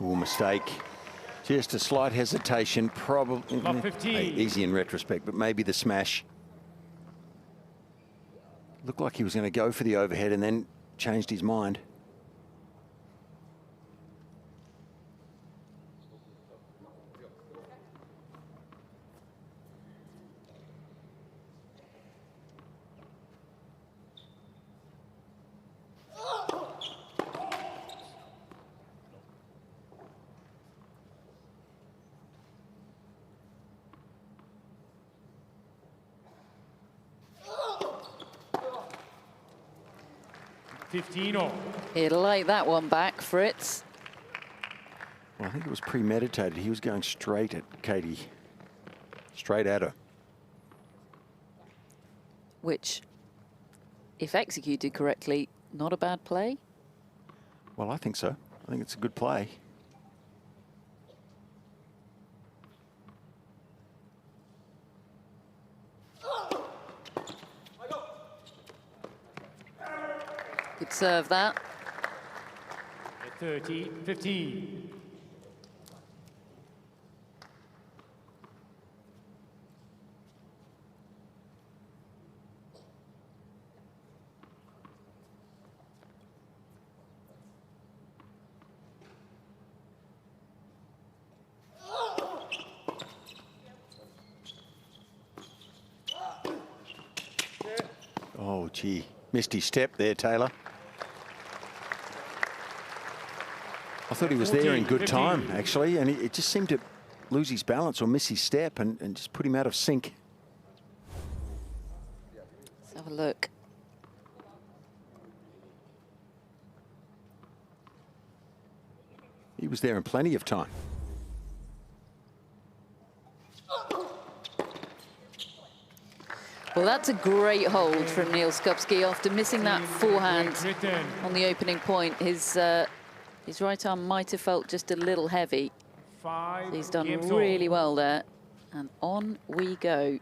Speaker 2: Ooh, mistake. Just a slight hesitation, probably easy in retrospect, but maybe the smash. Looked like he was going to go for the overhead and then changed his mind.
Speaker 3: He'd like that one back, Fritz.
Speaker 2: Well, I think it was premeditated. He was going straight at Katie. Straight at her.
Speaker 3: Which, if executed correctly, not a bad play.
Speaker 2: Well, I think so. I think it's a good play.
Speaker 3: Good serve, that.
Speaker 1: 30-15.
Speaker 2: Oh, gee. Missed his step there, Taylor. I thought he was there in good time, actually, and it just seemed to lose his balance or miss his step and just put him out of sync.
Speaker 3: Let's have a look.
Speaker 2: He was there in plenty of time.
Speaker 3: Well, that's a great hold from Neal Skupski after missing that forehand on the opening point. His right arm might have felt just a little heavy. He's done really well there. And on we go.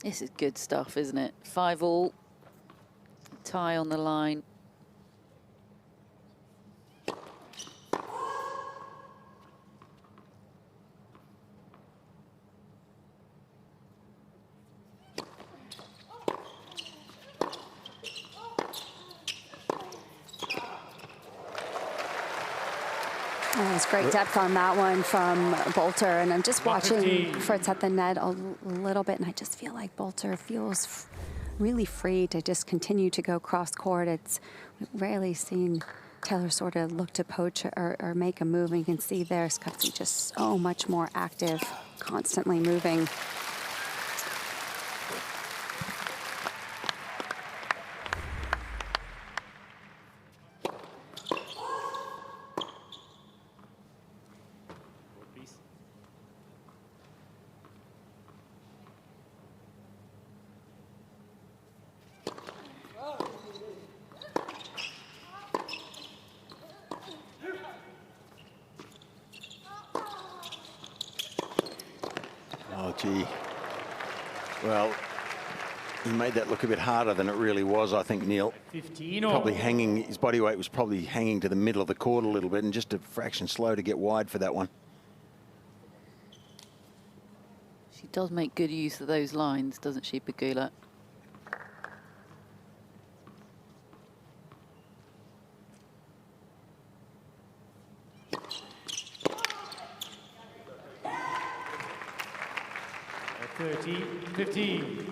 Speaker 3: This is good stuff, isn't it? 5-all, tie on the line.
Speaker 4: was great depth on that one from Boulter, and I'm just watching Fritz at the net a little bit, and I just feel like Boulter feels really free to just continue to go cross court. It's rarely seen Taylor sort of look to poach or make a move, and you can see there Skupski just so much more active, constantly moving.
Speaker 2: Oh, gee. Well, he made that look a bit harder than it really was, I think, Neal.
Speaker 1: 15
Speaker 2: probably hanging, his body weight was probably hanging to the middle of the court a little bit, and just a fraction slow to get wide for that one.
Speaker 3: She does make good use of those lines, doesn't she, Pegula?
Speaker 1: At 30-15.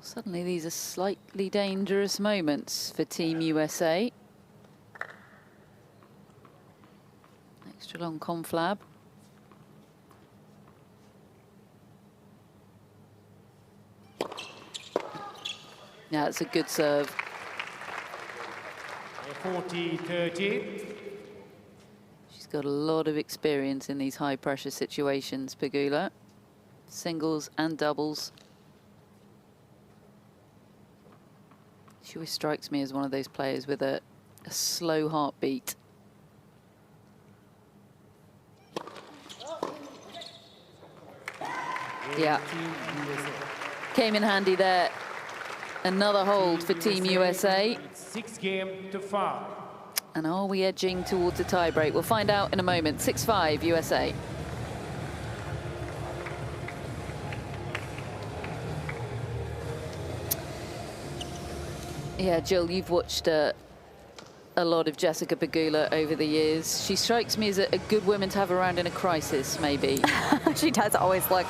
Speaker 3: Suddenly these are slightly dangerous moments for Team USA. Extra long conflab. Yeah, it's a good serve.
Speaker 1: 40-30.
Speaker 3: She's got a lot of experience in these high pressure situations, Pegula. Singles and doubles. She always strikes me as one of those players with a slow heartbeat. Yeah. Came in handy there. Another hold for Team USA.
Speaker 1: 6-5.
Speaker 3: And are we edging towards a tiebreak? We'll find out in a moment. 6-5 USA. Yeah, Jill, you've watched a lot of Jessica Pegula over the years. She strikes me as a good woman to have around in a crisis, maybe.
Speaker 4: She does always look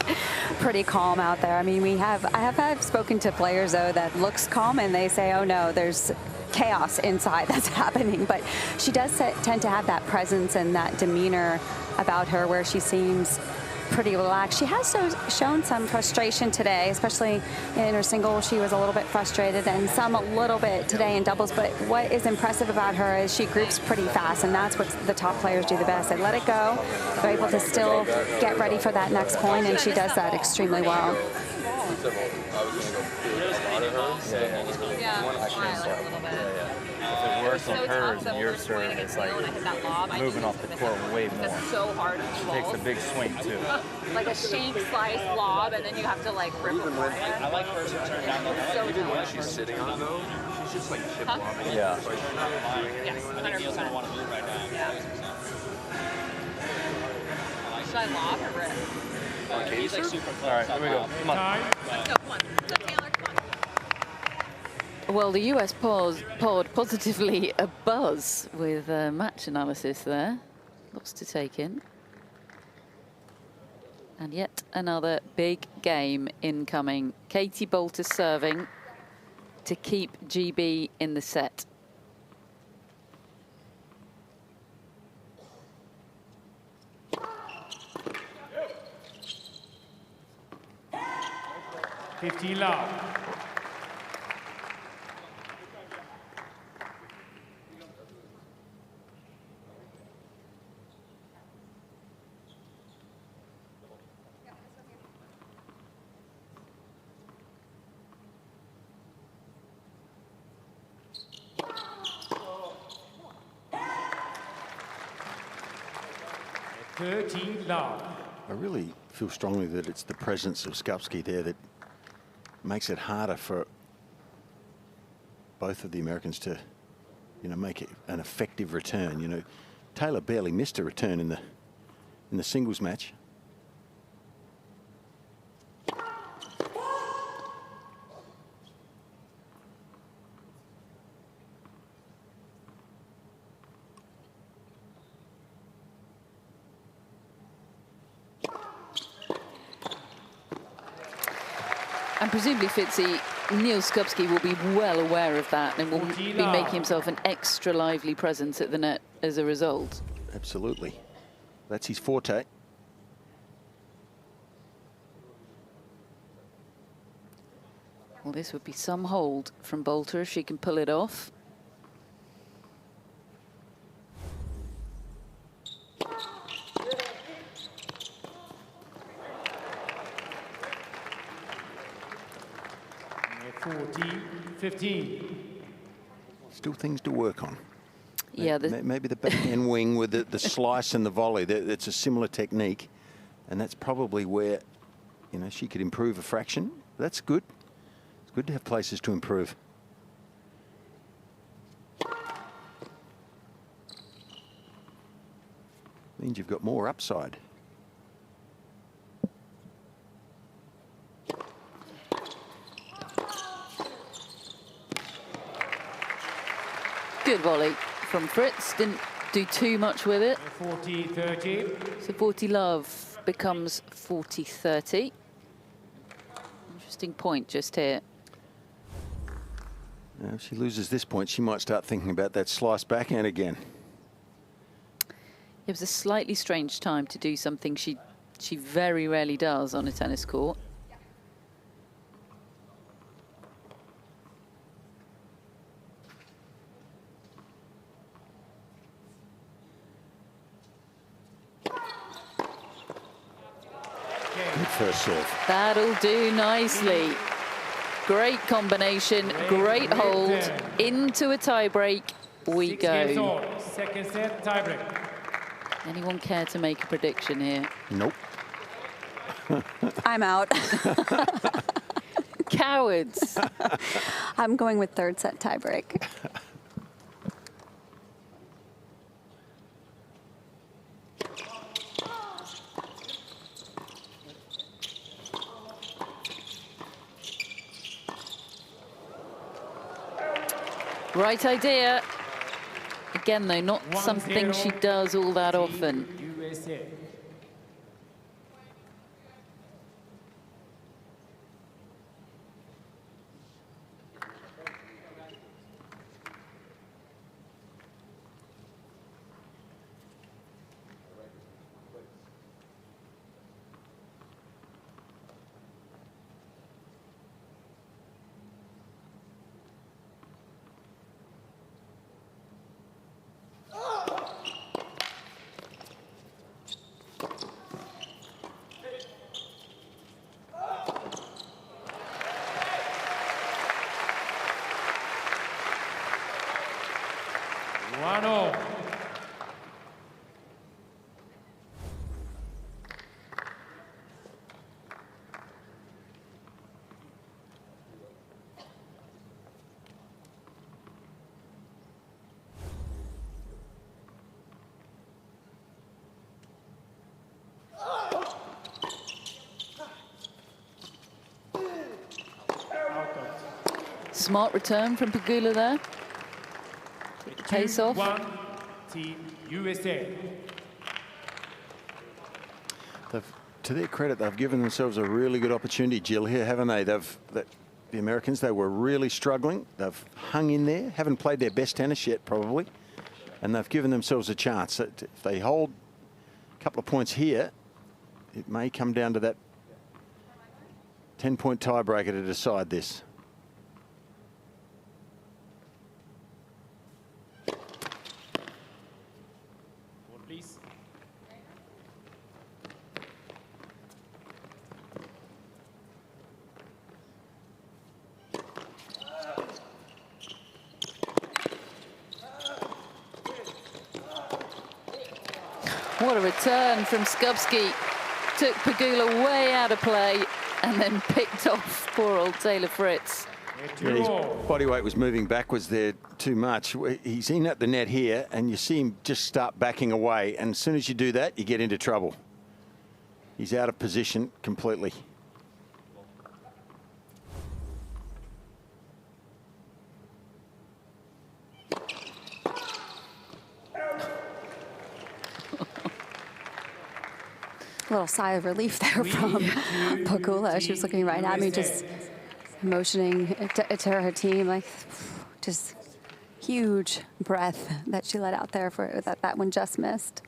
Speaker 4: pretty calm out there. I mean, I have spoken to players, though, that looks calm, and they say, oh, no, there's chaos inside that's happening. But she does tend to have that presence and that demeanor about her where she seems pretty relaxed. She has shown some frustration today, especially in her single. She was a little bit frustrated, and some a little bit today in doubles. But what is impressive about her is she groups pretty fast, and that's what the top players do the best. They let it go. They're able to still get ready for that next point, and she does that extremely well.
Speaker 5: If it works on hers and your serve, it's like moving off the court way more.
Speaker 6: That's so hard to
Speaker 5: She takes a big swing too.
Speaker 6: Like a shank slice lob, and then you have to like rip it.
Speaker 8: I like hers to turn down. Even when she's sitting on it though, she's just like chip lobbing.
Speaker 5: Yeah.
Speaker 6: Yes, 100%.
Speaker 7: want to move right now.
Speaker 6: Yeah. Should I lob or rip?
Speaker 7: He's like super close.
Speaker 5: All right, here we go. Come on.
Speaker 6: Let's go, come on. Let's go, Taylor, come on.
Speaker 3: Well, the US pod positively abuzz with match analysis there. Lots to take in. And yet another big game incoming. Katie Boulter serving to keep GB in the set.
Speaker 1: love. 13 love.
Speaker 2: I really feel strongly that it's the presence of Skupski there that makes it harder for both of the Americans to, you know, make it an effective return. You know, Taylor barely missed a return in the singles match.
Speaker 3: And presumably, Fitzy, Neal Skupski will be well aware of that and will be making himself an extra lively presence at the net as a result.
Speaker 2: Absolutely. That's his forte.
Speaker 3: Well, this would be some hold from Boulter if she can pull it off.
Speaker 1: Yeah, 14-15.
Speaker 2: Still things to work on.
Speaker 3: Yeah,
Speaker 2: maybe the backhand wing with the slice and the volley. It's a similar technique, and that's probably where, you know, she could improve a fraction. That's good. It's good to have places to improve. Means you've got more upside.
Speaker 3: Good volley from Fritz. Didn't do too much with it.
Speaker 1: 40-30.
Speaker 3: So 40 love becomes 40-30. Interesting point just here.
Speaker 2: Now, if she loses this point, she might start thinking about that slice backhand again.
Speaker 3: It was a slightly strange time to do something she very rarely does on a tennis court.
Speaker 2: Good first serve.
Speaker 3: That'll do nicely. Great combination, great hold. Into a tiebreak we go.
Speaker 1: Second set tiebreak.
Speaker 3: Anyone care to make a prediction here?
Speaker 2: Nope.
Speaker 4: I'm out.
Speaker 3: Cowards.
Speaker 4: I'm going with third set tiebreak.
Speaker 3: Right idea. Again, though, not something she does all that often.
Speaker 1: USA. One all.
Speaker 3: Smart return from Pegula there. Pace off.
Speaker 1: 2-1, Team USA.
Speaker 2: To their credit, they've given themselves a really good opportunity, Jill, here, haven't they? The Americans, they were really struggling. They've hung in there, haven't played their best tennis yet, probably, and they've given themselves a chance. If they hold a couple of points here, it may come down to that 10-point tiebreaker to decide this.
Speaker 1: Please.
Speaker 3: What a return from Skupski. Took Pegula way out of play and then picked off poor old Taylor Fritz.
Speaker 2: Yeah, his body weight was moving backwards there too much. He's in at the net here, and you see him just start backing away. And as soon as you do that, you get into trouble. He's out of position completely.
Speaker 4: A little sigh of relief there from Pegula. She was looking right at me, just motioning to her team, like just huge breath that she let out there for that one just missed.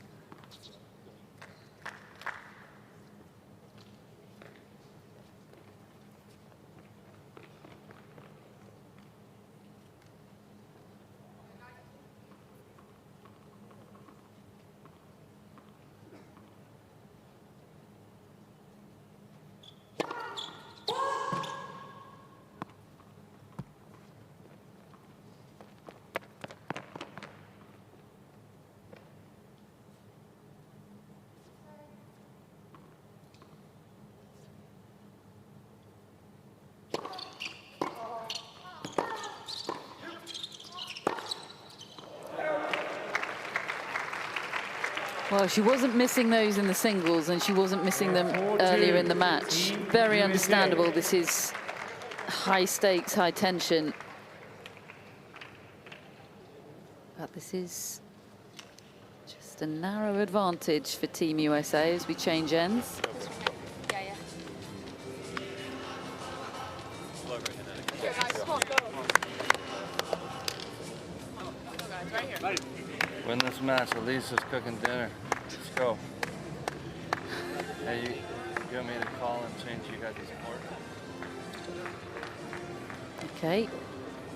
Speaker 3: Well, she wasn't missing those in the singles, and she wasn't missing them earlier in the match. Very understandable. This is high stakes, high tension. But this is just a narrow advantage for Team USA as we change ends.
Speaker 5: Win this match, Elisa's cooking dinner. Let's go. Hey, you want me to call and change you guys' support?
Speaker 3: Okay.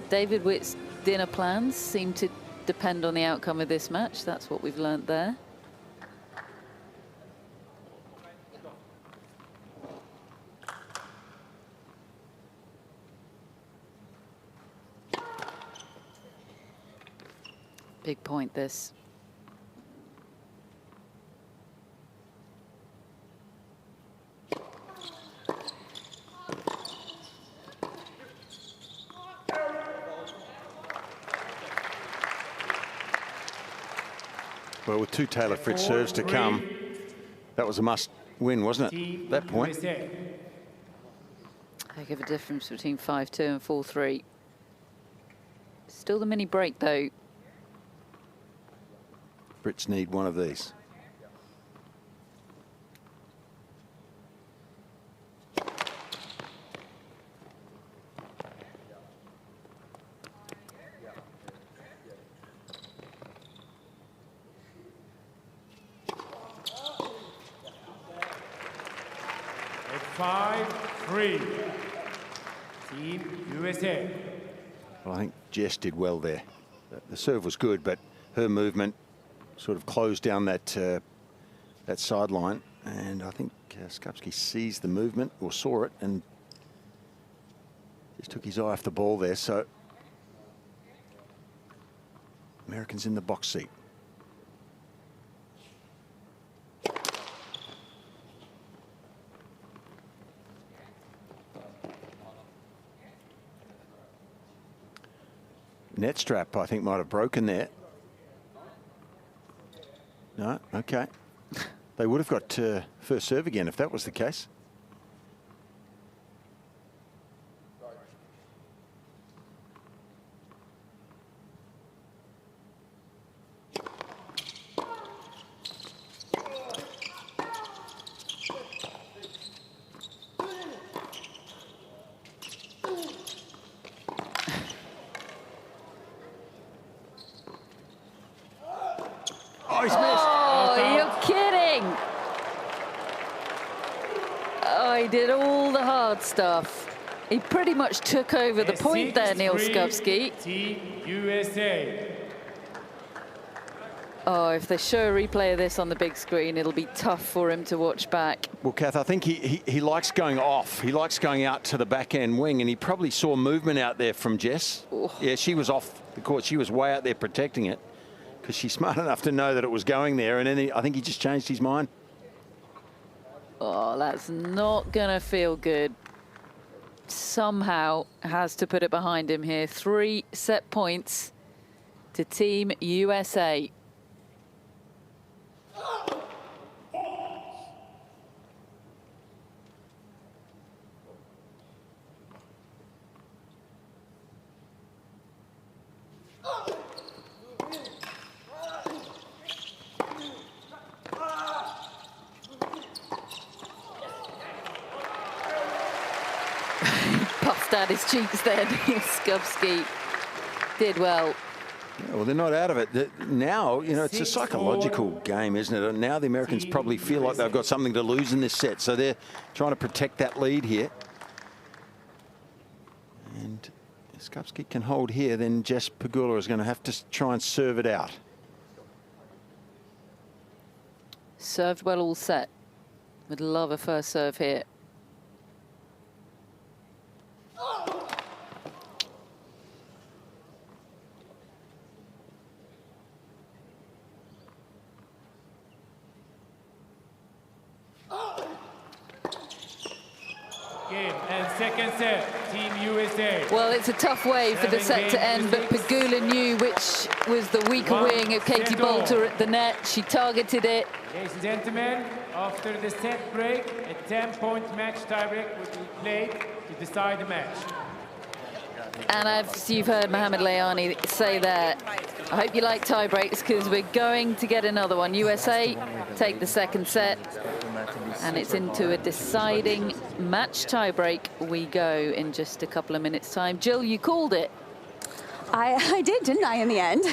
Speaker 3: David Witt's dinner plans seem to depend on the outcome of this match. That's what we've learnt there. Big point, this.
Speaker 2: Well, with two Taylor Fritz serves to come, that was a must-win, wasn't it, at that point?
Speaker 3: Heck of a difference between 5-2 and 4-3. Still the mini break, though.
Speaker 2: Brits need one of these.
Speaker 1: At 5-3, Team USA.
Speaker 2: Well, I think Jess did well there. The serve was good, but her movement sort of closed down that that sideline, and I think Skupski sees the movement or saw it and just took his eye off the ball there. So Americans in the box seat. Net strap, I think, might have broken there. No, okay. They would have got first serve again if that was the case. Oh, he's missed.
Speaker 3: Oh, you're kidding. Oh, he did all the hard stuff. He pretty much took over the point there, Neal Skupski.
Speaker 1: Team USA.
Speaker 3: Oh, if they show a replay of this on the big screen, it'll be tough for him to watch back.
Speaker 2: Well, Kath, I think he likes going off. He likes going out to the back end wing, and he probably saw movement out there from Jess.
Speaker 3: Oh.
Speaker 2: Yeah, she was off the court. She was way out there protecting it. because she's smart enough to know that it was going there, and then I think he just changed his mind.
Speaker 3: Oh, that's not going to feel good. Somehow has to put it behind him here. 3 set points to Team USA. Puffed out his cheeks there. Neal Skupski did well.
Speaker 2: Yeah, well, they're not out of it. Now, you know, it's a psychological game, isn't it? And now the Americans probably feel like they've got something to lose in this set, so they're trying to protect that lead here. And if Skupski can hold here, then Jess Pegula is going to have to try and serve it out.
Speaker 3: Served well all set. Would love a first serve here.
Speaker 1: Game and second set, Team USA.
Speaker 3: Well, it's a tough way for the set to end, but Pegula knew which was the weaker wing of Katie Boulter at the net. She targeted it.
Speaker 1: Ladies and gentlemen, after the set break, a 10-point match tiebreak will be played to decide the match.
Speaker 3: And as you've heard Mohamed Layani say there, I hope you like tie breaks because we're going to get another one. USA take the second set, and it's into a deciding match tie break we go in just a couple of minutes' time. Jill, you called it.
Speaker 4: I did, didn't I, in the end?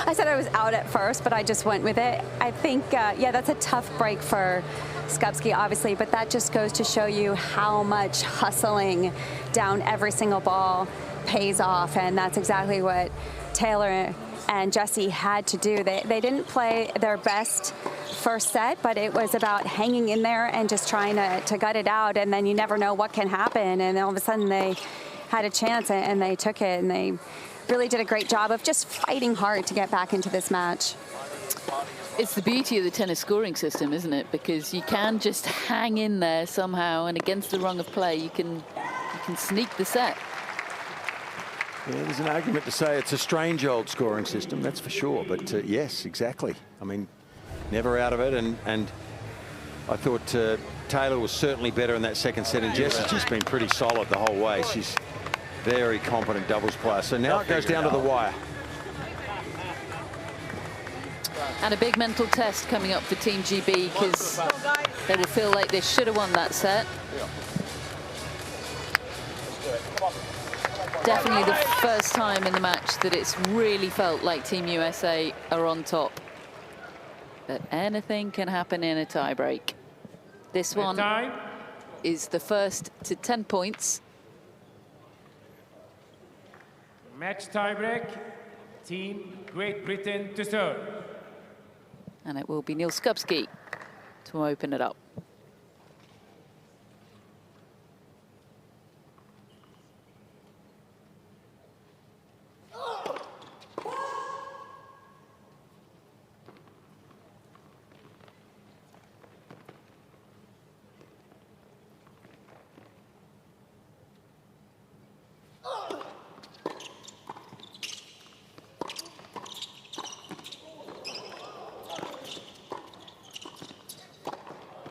Speaker 4: I said I was out at first, but I just went with it. I think, yeah, that's a tough break for Skupski, obviously, but that just goes to show you how much hustling down every single ball pays off, and that's exactly what Taylor and Jessie had to do. They didn't play their best first set, but it was about hanging in there and just trying to gut it out, and then you never know what can happen, and all of a sudden they had a chance and they took it, and they really did a great job of just fighting hard to get back into this match.
Speaker 3: It's the beauty of the tennis scoring system, isn't it? Because you can just hang in there somehow, and against the rung of play, you can sneak the set.
Speaker 2: Yeah, there's an argument to say it's a strange old scoring system, that's for sure. But yes, exactly. I mean, never out of it. And I thought Taylor was certainly better in that second set, and Jess has just been pretty solid the whole way. She's very competent doubles player. So now it goes down to the wire.
Speaker 3: And a big mental test coming up for Team GB, because they will feel like they should have won that set. Definitely the first time in the match that it's really felt like Team USA are on top. But anything can happen in a tiebreak. This one is the first to 10 points.
Speaker 1: Match tiebreak, Team Great Britain to serve.
Speaker 3: And it will be Neal Skupski to open it up.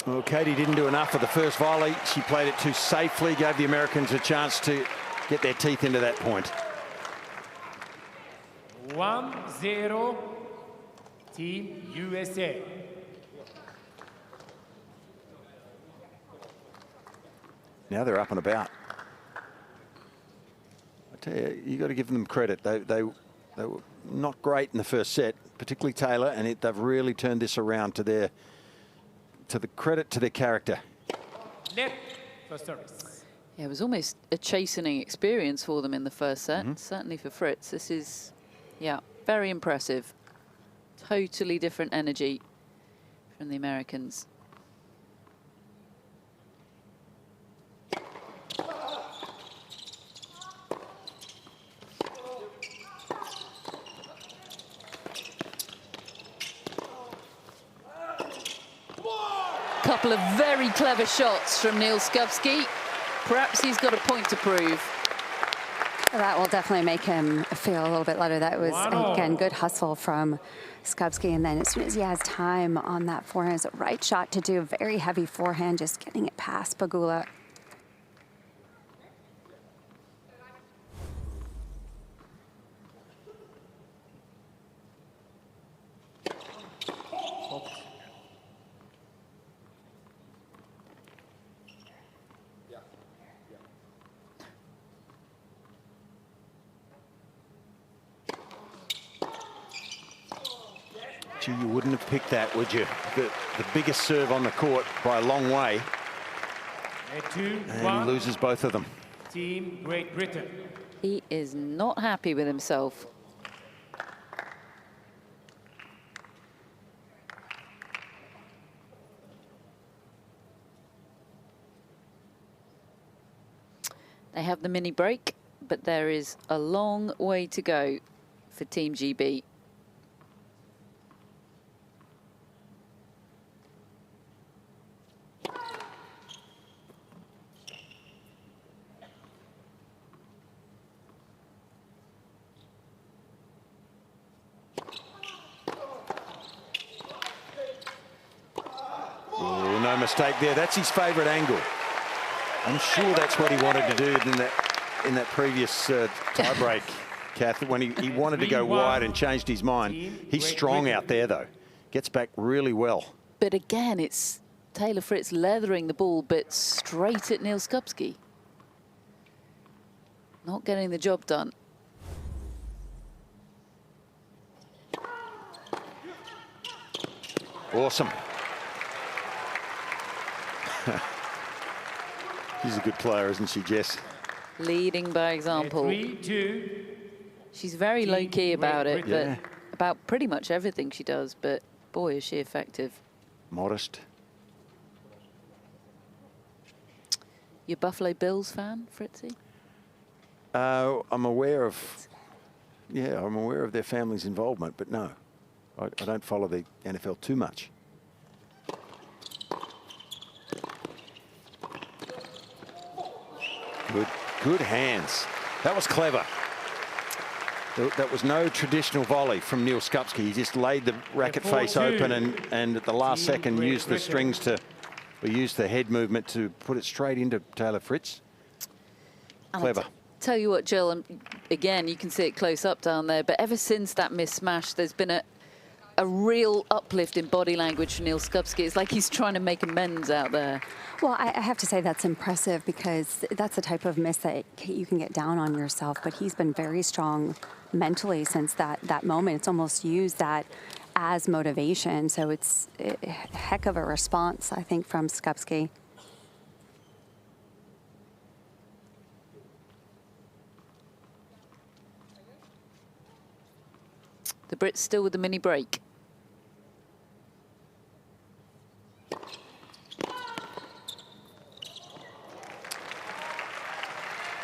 Speaker 2: Well, Katie didn't do enough for the first volley. She played it too safely, gave the Americans a chance to get their teeth into that point.
Speaker 1: 1-0, Team USA.
Speaker 2: Now they're up and about. I tell you, you got to give them credit. They were not great in the first set, particularly Taylor, and they've really turned this around to the credit to their character.
Speaker 1: Net for service.
Speaker 3: Yeah, it was almost a chastening experience for them in the first set. Certainly for Fritz. This is, yeah, very impressive. Totally different energy from the Americans. couple of very clever shots from Neal Skupski. Perhaps he's got a point to prove.
Speaker 4: That will definitely make him feel a little bit lighter. That was, again, good hustle from Skupski. And then as soon as he has time on that forehand, it's a right shot to do a very heavy forehand, just getting it past Pegula.
Speaker 2: You wouldn't have picked that, would you? The biggest serve on the court by a long way. And he loses both of them.
Speaker 1: Team Great Britain.
Speaker 3: He is not happy with himself. They have the mini break, but there is a long way to go for Team GB.
Speaker 2: No mistake there. That's his favourite angle. I'm sure that's what he wanted to do in that previous tiebreak, Kath, when he wanted to go wide and changed his mind. He's strong out there, though. Gets back really well.
Speaker 3: But again, it's Taylor Fritz leathering the ball, but straight at Neal Skupski. Not getting the job done.
Speaker 2: Awesome. She's a good player, isn't she, Jess?
Speaker 3: Leading by example.
Speaker 1: 3-2.
Speaker 3: She's very low-key about it,
Speaker 2: Yeah.
Speaker 3: but about pretty much everything she does, but boy, is she effective.
Speaker 2: Modest.
Speaker 3: You a Buffalo Bills fan, Fritzy?
Speaker 2: I'm aware of their family's involvement, but no, I don't follow the NFL too much. Good hands. That was clever. That was no traditional volley from Neal Skupski. He just laid the racket face open and at the last second used the strings to, or used the head movement to put it straight into Taylor Fritz. Clever.
Speaker 3: Tell you what, Jill, and again, you can see it close up down there, but ever since that mismatch, there's been a real uplift in body language for Neal Skupski. It's like he's trying to make amends out there.
Speaker 4: Well, I have to say that's impressive because that's the type of miss that you can get down on yourself, but he's been very strong mentally since that moment. It's almost used that as motivation, so it's a heck of a response, I think, from Skupski.
Speaker 3: The Brits still with the mini break.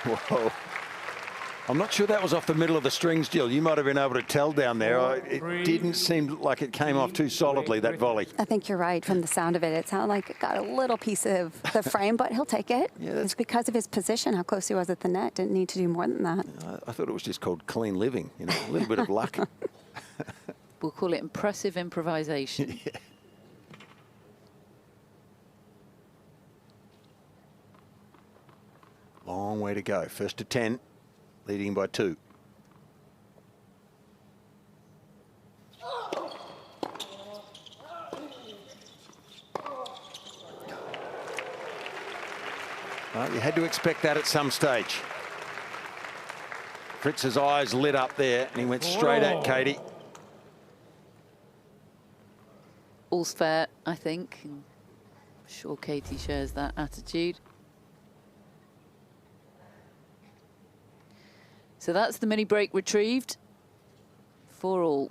Speaker 2: Whoa. I'm not sure that was off the middle of the strings, Jill. You might have been able to tell down there. It didn't seem like it came off too solidly, that volley.
Speaker 4: I think you're right. From the sound of it, it sounded like it got a little piece of the frame, but he'll take it. Yeah, it's because of his position, how close he was at the net. Didn't need to do more than that.
Speaker 2: I thought it was just called clean living, you know, a little bit of luck.
Speaker 3: We'll call it impressive improvisation.
Speaker 2: Yeah. Long way to go. First to 10, leading by 2. Well, you had to expect that at some stage. Fritz's eyes lit up there, and he went straight at Katie.
Speaker 3: All's fair, I think. I'm sure Katie shares that attitude. So that's the mini break retrieved for all.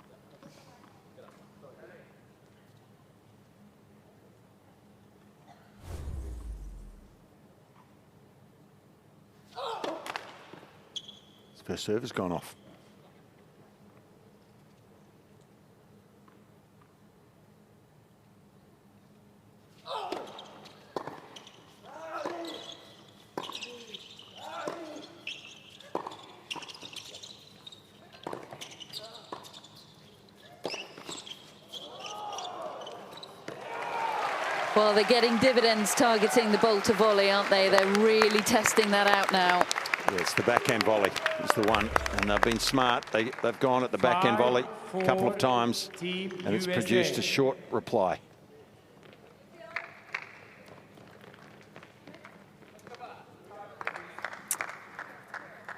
Speaker 2: His first serve has gone off.
Speaker 3: Well, they're getting dividends targeting the Boulter volley, aren't they? They're really testing that out now.
Speaker 2: Yeah, it's the backhand volley. It's the one. And they've been smart. They've gone at the backhand volley a couple of times. And it's produced a short reply.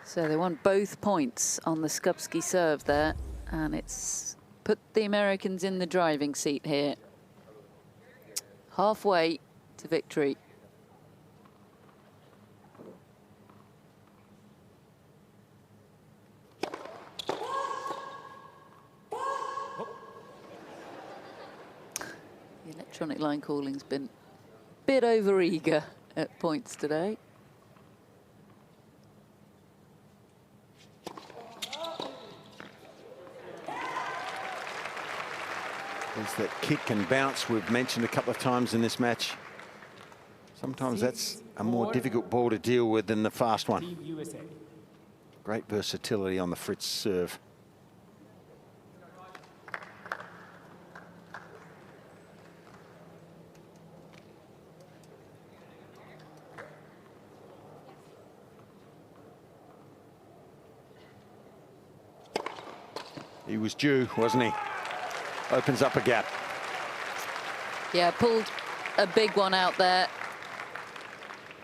Speaker 3: So they won both points on the Skupski serve there. And it's put the Americans in the driving seat here. Halfway to victory. The electronic line calling's been a bit over-eager at points today.
Speaker 2: There's that kick and bounce we've mentioned a couple of times in this match. Sometimes that's a more difficult ball to deal with than the fast one.
Speaker 1: Team USA.
Speaker 2: Great versatility on the Fritz serve. He was due, wasn't he? Opens up a gap.
Speaker 3: Yeah, pulled a big one out there.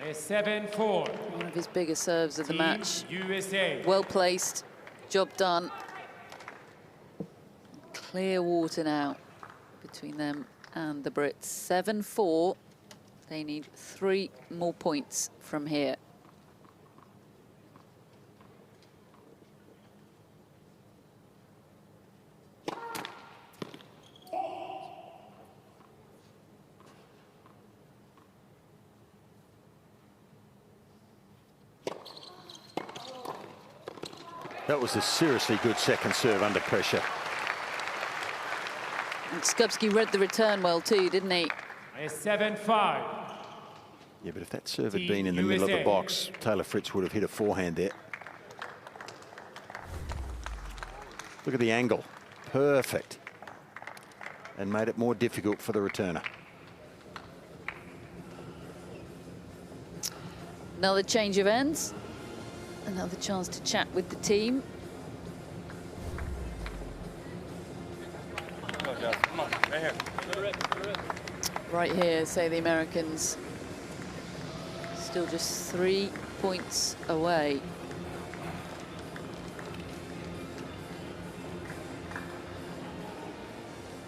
Speaker 1: A 7-4.
Speaker 3: One of his biggest serves of the match.
Speaker 1: USA.
Speaker 3: Well placed, job done. Clear water now between them and the Brits. 7-4. They need 3 more points from here.
Speaker 2: That was a seriously good second serve under pressure.
Speaker 3: And Skupski read the return well too, didn't he?
Speaker 1: A 7-5.
Speaker 2: Yeah, but if that serve had been in the middle of the box, Taylor Fritz would have hit a forehand there. Look at the angle. Perfect. And made it more difficult for the returner.
Speaker 3: Another change of ends. Another chance to chat with the team.
Speaker 5: Come on, right here.
Speaker 3: Right here, say the Americans. Still just 3 points away.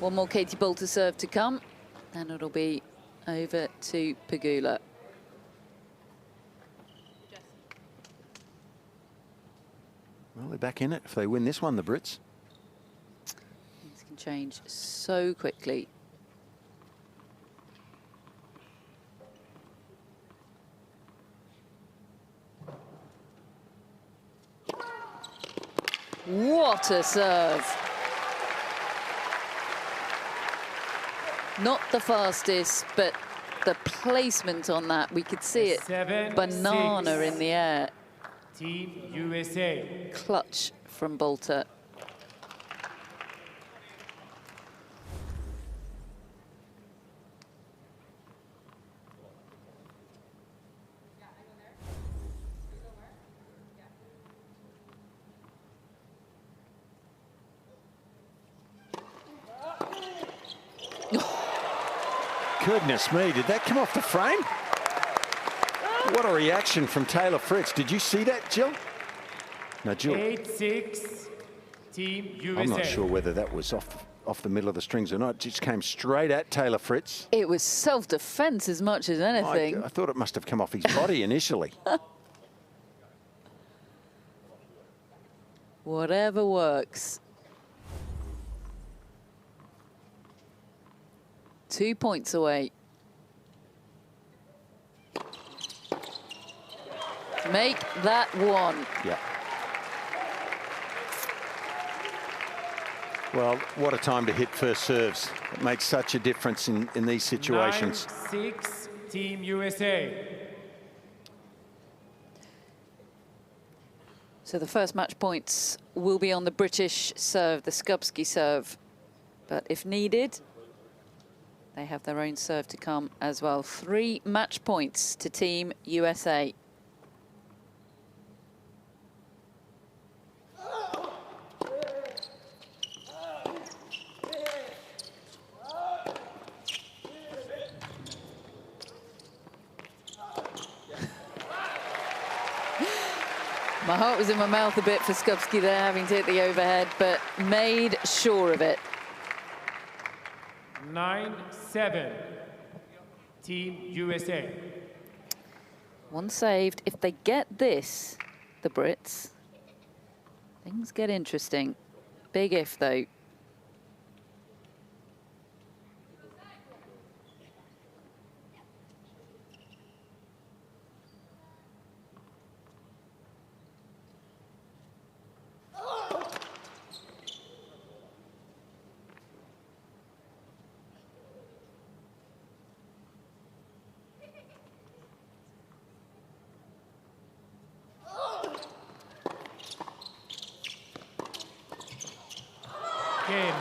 Speaker 3: One more Katie Boulter serve to come, and it'll be over to Pegula.
Speaker 2: Well, they're back in it if they win this one, the Brits.
Speaker 3: Things can change so quickly. What a serve. Not the fastest, but the placement on that, we could see it.
Speaker 1: 7-6.
Speaker 3: Banana in the air.
Speaker 1: Team USA.
Speaker 3: Clutch from Boulter.
Speaker 2: Goodness me, did that come off the frame? What a reaction from Taylor Fritz. Did you see that, Jill? No, Jill.
Speaker 1: 8-6. Team USA.
Speaker 2: I'm not sure whether that was off the middle of the strings or not. It just came straight at Taylor Fritz.
Speaker 3: It was self-defense as much as anything.
Speaker 2: I thought it must have come off his body initially.
Speaker 3: Whatever works. 2 points away. Make that one.
Speaker 2: Yeah. Well, what a time to hit first serves. It makes such a difference in these situations.
Speaker 1: 9-6. Team USA.
Speaker 3: So the first match points will be on the British serve, the Skupski serve. But if needed, They have their own serve to come as well. 3 match points to Team USA. My heart was in my mouth a bit for Skupski there, having to hit the overhead, but made sure of it.
Speaker 1: 9-7, Team USA.
Speaker 3: One saved. If they get this, the Brits, things get interesting. Big if, though.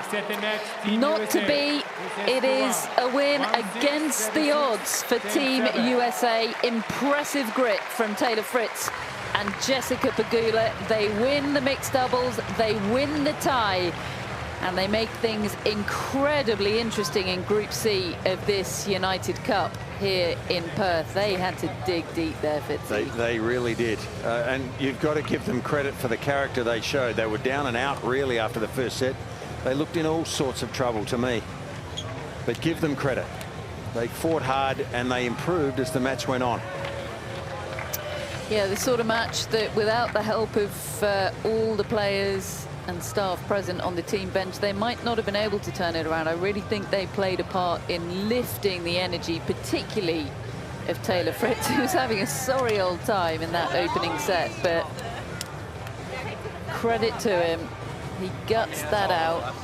Speaker 1: Set the next, Team
Speaker 3: Not
Speaker 1: USA.
Speaker 3: to be, it is a win against the odds for Team USA. Impressive grit from Taylor Fritz and Jessica Pegula. They win the mixed doubles, they win the tie, and they make things incredibly interesting in Group C of this United Cup here in Perth. They had to dig deep there, Fitzy.
Speaker 2: They really did. And you've got to give them credit for the character they showed. They were down and out really after the first set. They looked in all sorts of trouble to me. But give them credit. They fought hard and they improved as the match went on.
Speaker 3: Yeah, the sort of match that without the help of all the players and staff present on the team bench, they might not have been able to turn it around. I really think they played a part in lifting the energy, particularly of Taylor Fritz, who's having a sorry old time in that opening set. But credit to him. He guts that out.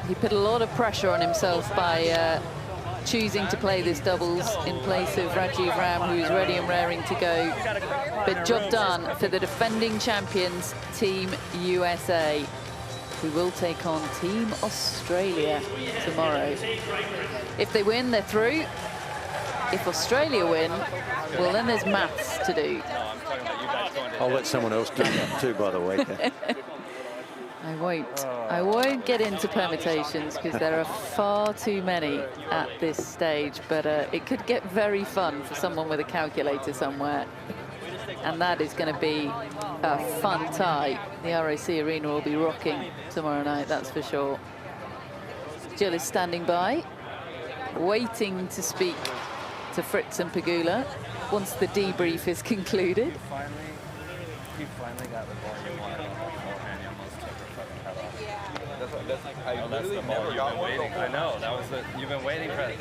Speaker 3: He put a lot of pressure on himself by choosing to play this doubles in place of Rajiv Ram, who's ready and raring to go. But job done for the defending champions, Team USA, who will take on Team Australia tomorrow. If they win, they're through. If Australia win, well, then there's maths to do.
Speaker 2: I'll let someone else do that too, by the way.
Speaker 3: I won't get into permutations because there are far too many at this stage, but it could get very fun for someone with a calculator somewhere. And that is going to be a fun tie. The ROC Arena will be rocking tomorrow night, that's for sure. Jill is standing by, waiting to speak to Fritz and Pegula once the debrief is concluded.
Speaker 5: You finally got the ball you wanted on that forehand. You almost took her fucking head off. That's the ball you've been waiting. I know, that was the, you've been waiting for it.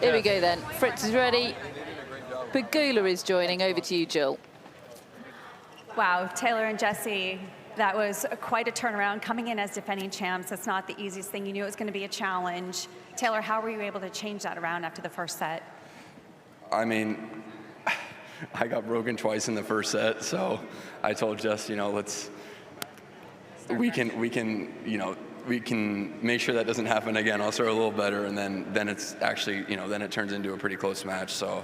Speaker 3: Here we go then. Fritz is ready. Pegula is joining. Over to you, Jill.
Speaker 4: Wow, Taylor and Jessie, that was quite a turnaround. Coming in as defending champs, that's not the easiest thing. You knew it was going to be a challenge. Taylor, how were you able to change that around after the first set?
Speaker 8: I mean, I got broken twice in the first set, so I told Jess, you know, we can make sure that doesn't happen again. I'll start a little better, and then it's actually, you know, then it turns into a pretty close match. So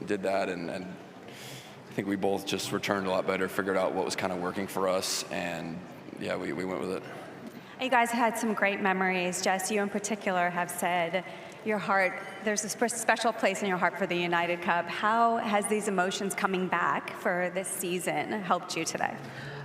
Speaker 8: did that, and I think we both just returned a lot better, figured out what was kind of working for us, and yeah, we went with it.
Speaker 4: You guys had some great memories. Jess, you in particular have said your heart, there's a special place in your heart for the United Cup. How has these emotions coming back for this season helped you today?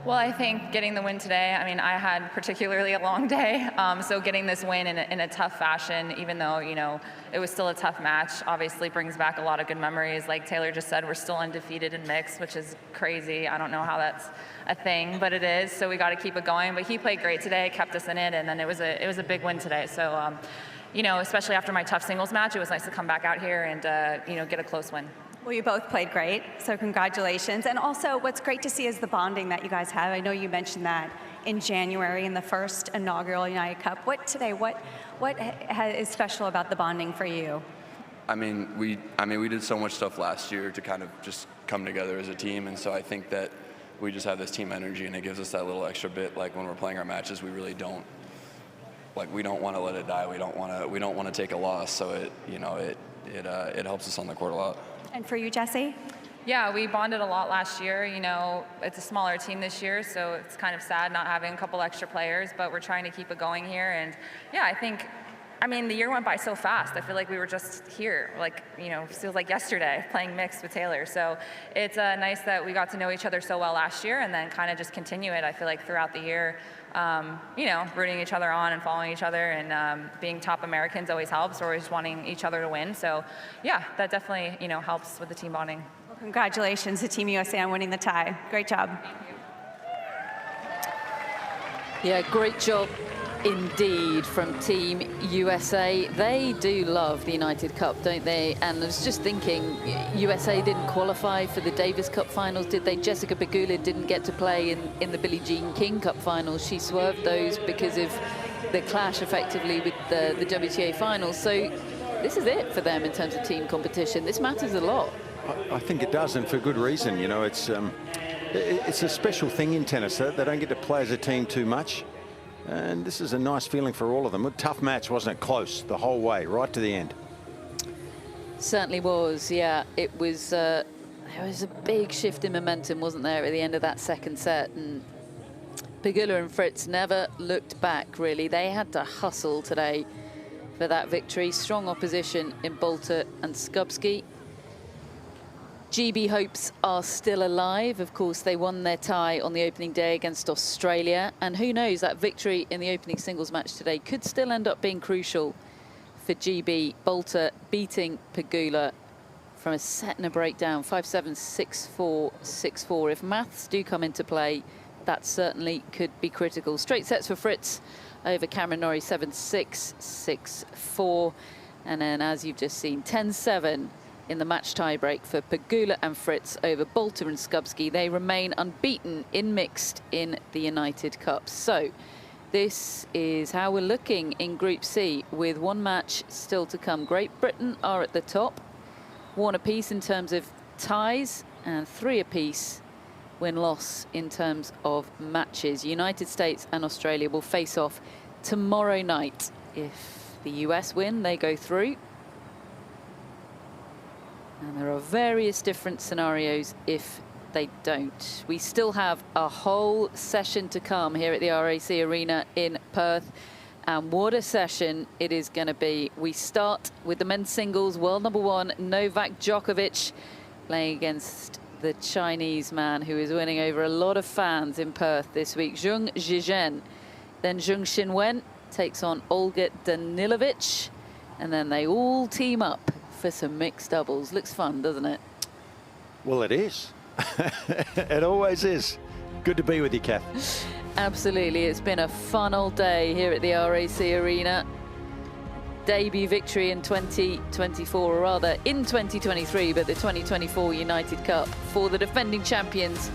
Speaker 6: Well, I think getting the win today, I mean, I had particularly a long day, so getting this win in a tough fashion, even though, you know, it was still a tough match, obviously brings back a lot of good memories. Like Taylor just said, we're still undefeated in mixed, which is crazy. I don't know how that's a thing, but it is, so we got to keep it going. But he played great today, kept us in it, and then it was a big win today. So, you know, especially after my tough singles match, it was nice to come back out here and, you know, get a close win.
Speaker 4: Well, you both played great, so congratulations. And also, what's great to see is the bonding that you guys have. I know you mentioned that in January in the first inaugural United Cup. What is special about the bonding for you?
Speaker 8: I mean, we did so much stuff last year to kind of just come together as a team, and so I think that we just have this team energy, and it gives us that little extra bit. Like when we're playing our matches, we really don't like we don't want to let it die. We don't want to take a loss. So it helps us on the court a lot.
Speaker 4: And for you, Jessie?
Speaker 6: Yeah, we bonded a lot last year. You know, it's a smaller team this year, so it's kind of sad not having a couple extra players, but we're trying to keep it going here. And yeah, I mean, the year went by so fast. I feel like we were just here, like, you know, feels like yesterday playing mixed with Taylor. So it's nice that we got to know each other so well last year and then kind of just continue it, I feel like, throughout the year. You know, rooting each other on and following each other, and being top Americans always helps. We're always wanting each other to win. So yeah, that definitely, you know, helps with the team bonding.
Speaker 4: Well, congratulations to Team USA on winning the tie. Great job.
Speaker 3: Yeah, great job indeed from Team USA. They do love the United Cup, don't they? And I was just thinking, USA didn't qualify for the Davis Cup finals, did they? Jessica Pegula didn't get to play in the Billie Jean King Cup finals. She swerved those because of the clash effectively with the WTA finals. So this is it for them in terms of team competition. This matters a lot.
Speaker 2: I think it does, and for good reason. You know, it's a special thing in tennis. They don't get to play as a team too much. And this is a nice feeling for all of them. A tough match, wasn't it? Close the whole way, right to the end.
Speaker 3: Certainly was, yeah. It was, there was a big shift in momentum, wasn't there, at the end of that second set. And Pegula and Fritz never looked back, really. They had to hustle today for that victory. Strong opposition in Boulter and Skupski. GB hopes are still alive. Of course, they won their tie on the opening day against Australia. And who knows, that victory in the opening singles match today could still end up being crucial for GB. Boulter beating Pegula from a set and a breakdown, 5-7, 6-4, 6-4. If maths do come into play, that certainly could be critical. Straight sets for Fritz over Cameron Norrie, 7-6, 6-4. And then, as you've just seen, 10-7 in the match tiebreak for Pegula and Fritz over Boulter and Skupski. They remain unbeaten in mixed in the United Cup. So this is how we're looking in Group C, with one match still to come. Great Britain are at the top, 1 apiece in terms of ties and 3 apiece win-loss in terms of matches. United States and Australia will face off tomorrow night. If the US win, they go through. And there are various different scenarios if they don't. We still have a whole session to come here at the RAC Arena in Perth. And what a session it is going to be. We start with the men's singles, world number 1, Novak Djokovic, playing against the Chinese man who is winning over a lot of fans in Perth this week, Zheng Zhizhen. Then Zheng Xinwen takes on Olga Danilovic. And then they all team up for some mixed doubles. Looks fun, doesn't it?
Speaker 2: Well, it is. It always is. Good to be with you, Kath.
Speaker 3: Absolutely. It's been a fun old day here at the RAC Arena. Debut victory in 2024, or rather in 2023, but the 2024 United Cup for the defending champions,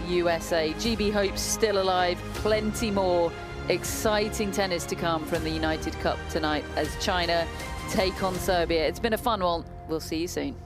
Speaker 3: USA. GB hopes still alive. Plenty more exciting tennis to come from the United Cup tonight as China take on Serbia. It's been a fun one. We'll see you soon.